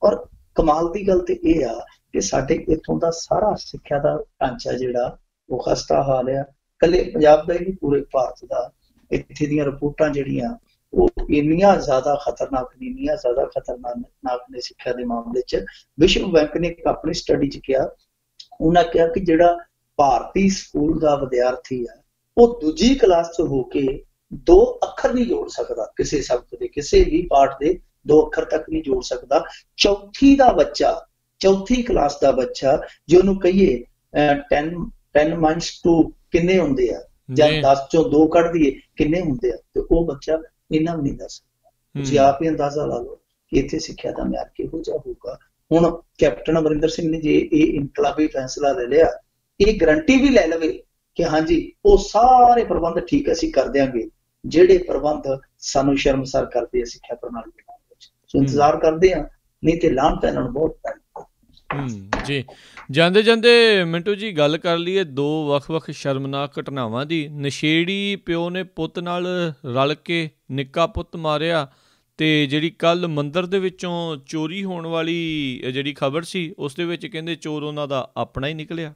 ਔਰ ਕਮਾਲ ਦੀ ਗੱਲ ਤੇ ਇਹ ਆ ਕਿ ਸਾਡੇ ਇੱਥੋਂ ਦਾ ਸਾਰਾ ਸਿੱਖਿਆ ਦਾ ਢਾਂਚਾ ਜਿਹੜਾ ਉਹ ਖਸਤਾ ਹਾਲ ਆ, ਇਕੱਲੇ ਪੰਜਾਬ ਦਾ ਹੀ ਨਹੀਂ, ਪੂਰੇ ਭਾਰਤ ਦਾ। ਇੱਥੇ ਦੀਆਂ ਰਿਪੋਰਟਾਂ ਜਿਹੜੀਆਂ ਉਹ ਇੰਨੀਆਂ ਜ਼ਿਆਦਾ ਖਤਰਨਾਕ ਨੇ ਸਿੱਖਿਆ ਦੇ ਮਾਮਲੇ 'ਚ। ਵਿਸ਼ਵ ਬੈਂਕ ਨੇ ਇੱਕ ਆਪਣੀ ਸਟੱਡੀ 'ਚ ਕਿਹਾ, ਉਹਨਾਂ ਕਿਹਾ ਕਿ ਜਿਹੜਾ ਭਾਰਤੀ ਸਕੂਲ ਦਾ ਵਿਦਿਆਰਥੀ ਆ, ਉਹ ਦੂਜੀ ਕਲਾਸ 'ਚ ਹੋ ਕੇ 2 ਅੱਖਰ ਨਹੀਂ ਜੋੜ ਸਕਦਾ, ਕਿਸੇ ਸ਼ਬਦ ਦੇ, ਕਿਸੇ ਵੀ ਪਾਠ ਦੇ 2 ਅੱਖਰ ਤੱਕ ਨਹੀਂ ਜੋੜ ਸਕਦਾ। ਚੌਥੀ ਕਲਾਸ ਦਾ ਬੱਚਾ, ਜੇ ਉਹਨੂੰ ਕਹੀਏ 10 minus 2 ਕਿੰਨੇ ਹੁੰਦੇ ਆ, ਜਾਂ 10 ਚੋਂ 2 ਕੱਢ ਦਈਏ ਕਿੰਨੇ ਹੁੰਦੇ ਆ, ਤੇ ਉਹ ਬੱਚਾ ਇਹਨਾਂ ਵੀ ਨਹੀਂ ਦੱਸ ਸਕਦਾ। ਤੁਸੀਂ ਆਪ ਹੀ ਅੰਦਾਜ਼ਾ ਲਾ ਲਓ ਕਿ ਇੱਥੇ ਸਿੱਖਿਆ ਦਾ ਮਿਆਰ ਕਿਹੋ ਜਿਹਾ ਹੋਊਗਾ। ਹੁਣ ਕੈਪਟਨ ਅਮਰਿੰਦਰ ਸਿੰਘ ਨੇ ਜੇ ਇਹ ਇਨਕਲਾਬੀ ਫੈਸਲਾ ਲੈ ਲਿਆ, ਇਹ ਗਰੰਟੀ ਵੀ ਲੈ ਲਵੇ ਕਿ ਹਾਂਜੀ ਉਹ ਸਾਰੇ ਪ੍ਰਬੰਧ ਠੀਕ ਅਸੀਂ ਕਰ ਦਿਆਂਗੇ ਜਿਹੜੇ ਪ੍ਰਬੰਧ ਸਾਨੂੰ ਸ਼ਰਮਸਾਰ ਕਰਦੇ ਆ ਸਿੱਖਿਆ ਪ੍ਰਣਾਲੀ ਦੇ ਵਿੱਚ। ਸੋ ਇੰਤਜ਼ਾਰ ਕਰਦੇ ਆ, ਨਹੀਂ ਤੇ ਲਾਹਨਤ ਇਹਨਾਂ ਨੂੰ ਬਹੁਤ ਪੈਣੀ। ਜੀ, ਜਾਂਦੇ ਜਾਂਦੇ ਮਿੰਟੂ ਜੀ ਗੱਲ ਕਰ ਲਈਏ 2 ਵੱਖ-ਵੱਖ ਸ਼ਰਮਨਾਕ ਘਟਨਾਵਾਂ ਦੀ। ਨਸ਼ੇੜੀ ਪਿਓ ਨੇ ਪੁੱਤ ਨਾਲ ਰਲ ਕੇ ਨਿੱਕਾ ਪੁੱਤ ਮਾਰਿਆ, ਤੇ ਜਿਹੜੀ ਕੱਲ ਮੰਦਿਰ ਦੇ ਵਿੱਚੋਂ ਚੋਰੀ ਹੋਣ ਵਾਲੀ ਜਿਹੜੀ ਖਬਰ ਸੀ, ਉਸ ਦੇ ਵਿੱਚ ਕਹਿੰਦੇ ਚੋਰ ਉਹਨਾਂ ਦਾ ਆਪਣਾ ਹੀ ਨਿਕਲਿਆ।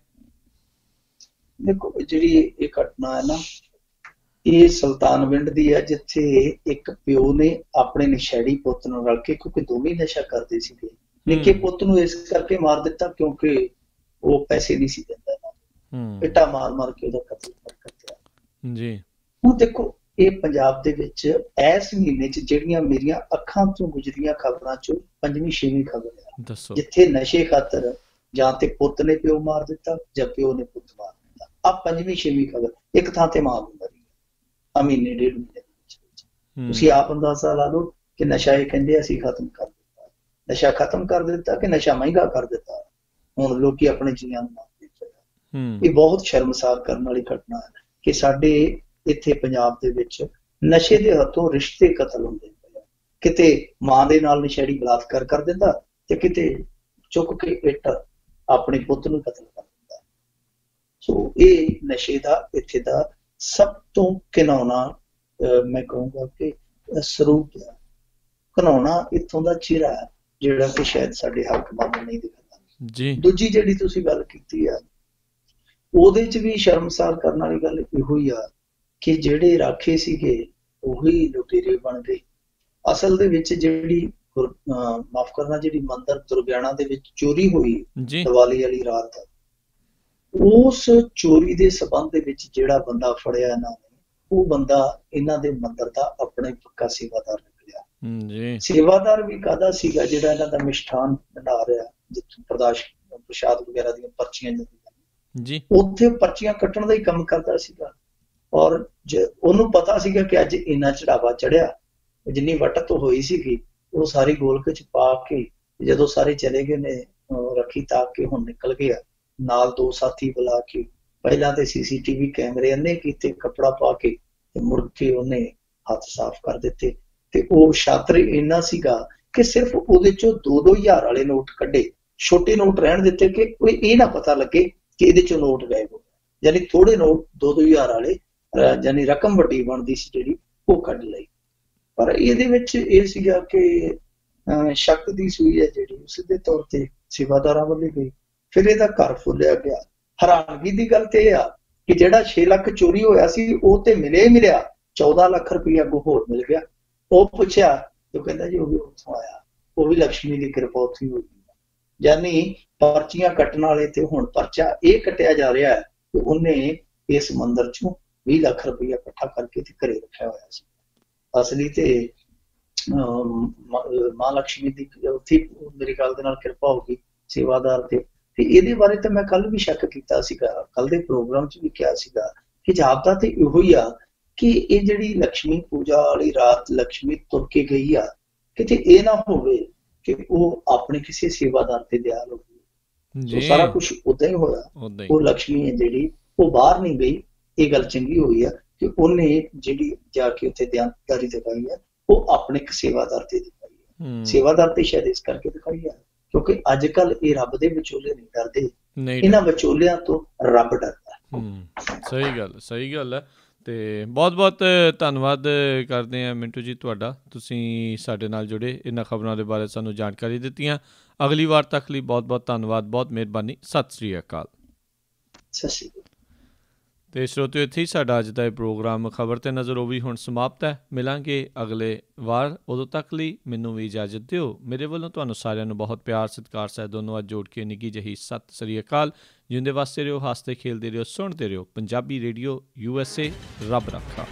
ਦੇਖੋ, ਜਿਹੜੀ ਇਹ ਘਟਨਾ ਹੈ ਨਾ, ਇਹ ਸੁਲਤਾਨਵਿੰਡ ਦੀ ਹੈ, ਜਿੱਥੇ ਇੱਕ ਪਿਓ ਨੇ ਆਪਣੇ ਨਸ਼ੇੜੀ ਪੁੱਤ ਨੂੰ ਰਲ ਕੇ, ਕਿਉਂਕਿ ਦੋਵੇਂ ਨਸ਼ਾ ਕਰਦੇ ਸੀਗੇ, ਨਿੱਕੇ ਪੁੱਤ ਨੂੰ ਇਸ ਕਰਕੇ ਮਾਰ ਦਿੱਤਾ ਕਿਉਂਕਿ ਉਹ ਪੈਸੇ ਨਹੀਂ ਸੀ ਦਿੰਦਾ, ਇੱਟਾਂ ਮਾਰ ਕੇ ਉਹਦਾ ਕਤਲ ਕਰ ਦਿੱਤਾ ਜੀ। ਹੁਣ ਦੇਖੋ, ਇਹ ਪੰਜਾਬ ਦੇ ਵਿੱਚ ਇਸ ਮਹੀਨੇ 'ਚ ਜਿਹੜੀਆਂ ਮੇਰੀਆਂ ਅੱਖਾਂ ਤੋਂ ਗੁਜ਼ਰੀਆਂ ਖਬਰਾਂ 'ਚੋਂ 5ਵੀਂ-6ਵੀਂ ਖਬਰ ਹੈ, ਜਿੱਥੇ ਨਸ਼ੇ ਖਾਤਰ ਜਾਂ ਤੇ ਪੁੱਤ ਨੇ ਪਿਓ ਮਾਰ ਦਿੱਤਾ ਜਾਂ ਪਿਓ ਨੇ ਪੁੱਤ ਮਾਰ ਦਿੱਤਾ। ਆ 5ਵੀਂ-6ਵੀਂ ਖਬਰ ਇੱਕ ਥਾਂ ਤੇ ਮਾਰ ਦਿੰਦਾ ਆ ਮਹੀਨੇ 1.5 ਮਹੀਨੇ ਦੇ ਵਿੱਚ। ਤੁਸੀਂ ਆਪ ਅੰਦਾਜ਼ਾ ਲਾ ਲਓ ਕਿ ਨਸ਼ਾ ਇਹ ਕਹਿੰਦੇ ਅਸੀਂ ਖਤਮ ਕਰ ਦਿੱਤਾ, ਨਸ਼ਾ ਖਤਮ ਕਰ ਦਿੱਤਾ ਕਿ ਨਸ਼ਾ ਮਹਿੰਗਾ ਕਰ ਦਿੱਤਾ। ਹੁਣ ਲੋਕੀ ਆਪਣੇ ਜੀਆਂ ਨੂੰ ਮਾਰ ਦਿੱਤੇ। ਇਹ ਬਹੁਤ ਸ਼ਰਮਸਾਰ ਕਰਨ ਵਾਲੀ ਘਟਨਾ ਹੈ ਕਿ ਸਾਡੇ ਇੱਥੇ ਪੰਜਾਬ ਦੇ ਵਿੱਚ ਨਸ਼ੇ ਦੇ ਹੱਥੋਂ ਰਿਸ਼ਤੇ ਕਤਲ ਹੁੰਦੇ ਪਏ। ਕਿਤੇ ਮਾਂ ਦੇ ਨਾਲ ਨਸ਼ੇੜੀ ਬਲਾਤਕਾਰ ਕਰ ਦਿੰਦਾ ਤੇ ਕਿਤੇ ਚੁੱਕ ਕੇ ਇੱਟ ਆਪਣੇ ਪੁੱਤ ਨੂੰ ਕਤਲ ਕਰ ਦਿੰਦਾ। ਸੋ ਇਹ ਨਸ਼ੇ ਦਾ ਇੱਥੇ ਦਾ ਸਭ ਤੋਂ ਘਿਨਾਉਣਾ ਮੈਂ ਕਹੂੰਗਾ ਕਿ ਸਰੂਪ ਆ, ਘਨਾਉਣਾ ਇੱਥੋਂ ਦਾ ਚਿਹਰਾ ਹੈ ਜਿਹੜਾ ਕਿ ਸ਼ਾਇਦ ਸਾਡੇ ਹਾਕਮਾਂ ਨੂੰ ਨਹੀਂ ਦਿਖਦਾ ਜੀ। ਦੂਜੀ ਜਿਹੜੀ ਤੁਸੀਂ ਗੱਲ ਕੀਤੀ ਆ, ਉਹਦੇ 'ਚ ਵੀ ਸ਼ਰਮਸਾਰ ਕਰਨ ਵਾਲੀ ਗੱਲ ਇਹੋ ਹੀ ਆ ਕਿ ਜਿਹੜੇ ਰਾਖੇ ਸੀਗੇ ਉਹੀ ਲੁਟੇਰੇ ਬਣ ਗਏ। ਅਸਲ ਦੇ ਵਿੱਚ ਜਿਹੜੀ ਮਾਫ ਕਰਨਾ, ਜਿਹੜੀ ਮੰਦਰ ਦੁਰਗਿਆਣਾ ਦੇ ਵਿੱਚ ਚੋਰੀ ਹੋਈ ਦੀਵਾਲੀ ਵਾਲੀ ਰਾਤ, ਉਸ ਚੋਰੀ ਦੇ ਸਬੰਧ ਦੇ ਵਿੱਚ ਜਿਹੜਾ ਬੰਦਾ ਫੜਿਆ ਇਹਨਾਂ ਨੇ, ਉਹ ਬੰਦਾ ਇਹਨਾਂ ਦੇ ਮੰਦਰ ਦਾ ਆਪਣਾ ਹੀ ਪੱਕਾ ਸੇਵਾਦਾਰ ਨਿਕਲਿਆ। ਸੇਵਾਦਾਰ ਵੀ ਕਾਹਦਾ ਸੀਗਾ? ਜਿਹੜਾ ਇਹਨਾਂ ਦਾ ਮਿਸ਼ਠਾਨ ਭੰਡਾਰ ਆ, ਜਿੱਥੋਂ ਪ੍ਰਸ਼ਾਦ ਵਗੈਰਾ ਦੀਆਂ ਪਰਚੀਆਂ ਜਾਂਦੀਆਂ, ਉੱਥੇ ਪਰਚੀਆਂ ਕੱਟਣ ਦਾ ਹੀ ਕੰਮ ਕਰਦਾ ਸੀਗਾ। ਔਰ ਉਹਨੂੰ ਪਤਾ ਸੀਗਾ ਕਿ ਅੱਜ ਇੰਨਾ ਚੜਾਵਾ ਚੜਿਆ, ਜਿੰਨੀ ਵੱਟ ਹੋਈ ਸੀਗੀ ਉਹ ਸਾਰੀ ਗੋਲਕ 'ਚ ਪਾ ਕੇ ਜਦੋਂ ਸਾਰੇ ਚਲੇ ਗਏ ਨੇ, ਰੱਖੀ ਤਾਕ ਕੇ ਹੁਣ ਨਿਕਲ ਗਿਆ, ਨਾਲ 2 ਸਾਥੀ ਬੁਲਾ ਕੇ ਪਹਿਲਾਂ ਤੇ CCTV ਕੈਮਰੇ ਅੰਨੇ ਕੀਤੇ, ਕੱਪੜਾ ਪਾ ਕੇ, ਤੇ ਮੁੜ ਕੇ ਉਹਨੇ ਹੱਥ ਸਾਫ਼ ਕਰ ਦਿੱਤੇ। ਤੇ ਉਹ ਸ਼ਾਤਰ ਇੰਨਾ ਸੀਗਾ ਕਿ ਸਿਰਫ ਉਹਦੇ ਚੋਂ 2-2 ਹਜ਼ਾਰ ਵਾਲੇ ਨੋਟ ਕੱਢੇ, ਛੋਟੇ ਨੋਟ ਰਹਿਣ ਦਿੱਤੇ ਕਿ ਕੋਈ ਇਹ ਨਾ ਪਤਾ ਲੱਗੇ ਕਿ ਇਹਦੇ ਚੋਂ ਨੋਟ ਗਾਇਬ ਹੋ ਗਏ। ਯਾਨੀ ਥੋੜੇ ਨੋਟ 2-2 ਹਜ਼ਾਰ ਵਾਲੇ, ਯਾਨੀ ਰਕਮ ਵੱਡੀ ਬਣਦੀ ਸੀ ਜਿਹੜੀ, ਉਹ ਕੱਢ ਲਈ। ਪਰ ਇਹਦੇ ਵਿੱਚ ਇਹ ਸੀਗਾ ਕਿ ਸ਼ੱਕ ਦੀ ਸੂਈ ਹੈ ਜਿਹੜੀ ਸਿੱਧੇ ਤੌਰ ਤੇ ਸੇਵਾਦਾਰਾਂ ਵੱਲ ਗਈ। ਫਿਰ ਇਹਦਾ ਘਰ ਫੁੱਲਿਆ ਗਿਆ। ਹੈਰਾਨਗੀ ਦੀ ਗੱਲ ਤੇ ਇਹ ਆ ਕਿ ਜਿਹੜਾ 6 ਲੱਖ ਚੋਰੀ ਹੋਇਆ ਸੀ ਉਹ ਤੇ ਮਿਲਿਆ, 14 ਲੱਖ ਰੁਪਇਆ ਅੱਗੋਂ ਹੋਰ ਮਿਲ ਗਿਆ। ਉਹ ਪੁੱਛਿਆ ਤੇ ਕਹਿੰਦਾ ਜੀ ਉਹ ਵੀ ਉੱਥੋਂ ਆਇਆ, ਉਹ ਵੀ ਲక్ష్ਮੀ ਦੀ ਕਿਰਪਾ ਉੱਥੋਂ ਹੀ ਹੋਈ। ਯਾਨੀ ਪਰਚੀਆਂ ਕੱਟਣ ਵਾਲੇ ਤੇ ਹੁਣ ਪਰਚਾ ਇਹ ਕੱਟਿਆ ਜਾ ਰਿਹਾ ਹੈ ਕਿ ਉਹਨੇ ਇਸ ਮੰਦਿਰ ਚੋਂ 20 ਲੱਖ ਰੁਪਇਆ ਇਕੱਠਾ ਕਰਕੇ ਤੇ ਘਰੇ ਰੱਖਿਆ ਹੋਇਆ ਸੀ। ਅਸਲੀ ਤੇ ਮਾਂ ਲక్ష్ਮੀ ਦੀ ਉੱਥੇ ਮੇਰੇ ਖਿਆਲ ਦੇ ਨਾਲ ਕਿਰਪਾ ਹੋ ਗਈ ਸੇਵਾਦਾਰ ਤੇ ਇਹਦੇ ਬਾਰੇ ਤਾਂ ਮੈਂ ਕੱਲ ਵੀ ਸ਼ੱਕ ਕੀਤਾ ਸੀਗਾ, ਕੱਲ ਦੇ ਪ੍ਰੋਗਰਾਮ 'ਚ ਵੀ ਕਿਹਾ ਸੀਗਾ ਕਿ ਜਾਪਦਾ ਤੇ ਇਹੋ ਹੀ ਆ ਕਿ ਇਹ ਜਿਹੜੀ ਲక్ష్ਮੀ ਪੂਜਾ ਵਾਲੀ ਰਾਤ ਲక్ష్ਮੀ ਤੁਰ ਕੇ ਗਈ ਆ, ਕਿਤੇ ਇਹ ਨਾ ਹੋਵੇ ਕਿ ਉਹ ਆਪਣੇ ਕਿਸੇ ਸੇਵਾਦਾਰ ਤੇ ਦਿਆਲ ਹੋ ਗਈ। ਸਾਰਾ ਕੁਛ ਓਦਾਂ ਹੀ ਹੋਇਆ। ਉਹ ਲక్ష్ਮੀ ਹੈ ਜਿਹੜੀ ਉਹ ਬਾਹਰ ਨਹੀਂ ਗਈ। ਇਹ ਗੱਲ ਚੰਗੀ ਹੋਈ ਆ ਕਿ ਉਹਨੇ ਜਿਹੜੀ ਜਾ ਕੇ ਉੱਥੇ ਦਿਆਨਦਾਰੀ ਦਿਖਾਈ ਹੈ ਉਹ ਆਪਣੇ ਇੱਕ ਸੇਵਾਦਾਰ ਤੇ ਦਿਖਾਈ ਹੈ। ਸੇਵਾਦਾਰ ਤੇ ਸ਼ਾਇਦ ਇਸ ਕਰਕੇ ਦਿਖਾਈ ਹੈ ਕਿਉਂਕਿ ਅੱਜ ਕੱਲ ਇਹ ਰੱਬ ਦੇ ਵਿਚੋਲੇ ਨਹੀਂ ਡਰਦੇ, ਇਹਨਾਂ ਵਿਚੋਲਿਆਂ ਤੋਂ ਰੱਬ ਡਰਦਾ। ਸਹੀ ਗੱਲ ਹੈ। ਤੇ ਬਹੁਤ ਧੰਨਵਾਦ ਕਰਦੇ ਹਾਂ ਮਿੰਟੂ ਜੀ ਤੁਹਾਡਾ, ਤੁਸੀਂ ਸਾਡੇ ਨਾਲ ਜੁੜੇ, ਇਹਨਾਂ ਖਬਰਾਂ ਦੇ ਬਾਰੇ ਸਾਨੂੰ ਜਾਣਕਾਰੀ ਦਿੱਤੀਆਂ। ਅਗਲੀ ਵਾਰ ਤੱਕ ਲਈ ਬਹੁਤ ਧੰਨਵਾਦ, ਬਹੁਤ ਮਿਹਰਬਾਨੀ। ਸਤਿ ਸ੍ਰੀ ਅਕਾਲ। ਸਤਿ ਸ੍ਰੀ ਅਕਾਲ। ਤੇ ਸਰੋਤਿਓ, ਇੱਥੇ ਹੀ ਸਾਡਾ ਅੱਜ ਦਾ ਇਹ ਪ੍ਰੋਗਰਾਮ ਖਬਰ ਤੇ ਨਜ਼ਰ ਉਹ ਵੀ ਹੁਣ ਸਮਾਪਤ ਹੈ। ਮਿਲਾਂਗੇ ਅਗਲੇ ਵਾਰ, ਉਦੋਂ ਤੱਕ ਲਈ ਮੈਨੂੰ ਵੀ ਇਜਾਜ਼ਤ ਦਿਓ। ਮੇਰੇ ਵੱਲੋਂ ਤੁਹਾਨੂੰ ਸਾਰਿਆਂ ਨੂੰ ਬਹੁਤ ਪਿਆਰ ਸਤਿਕਾਰ ਸਾਹਿਬ ਦੋਨੋਂ ਅੱਜ ਜੋੜ ਕੇ ਨਿੱਘੀ ਜਿਹੀ ਸਤਿ ਸ੍ਰੀ ਅਕਾਲ। ਜਿਉਂਦੇ ਵਾਸਤੇ ਰਹੋ, ਹੱਸਦੇ ਖੇਲਦੇ ਰਹੋ, ਸੁਣਦੇ ਰਹੋ ਪੰਜਾਬੀ ਰੇਡੀਓ USA। ਰੱਬ ਰੱਖਾ।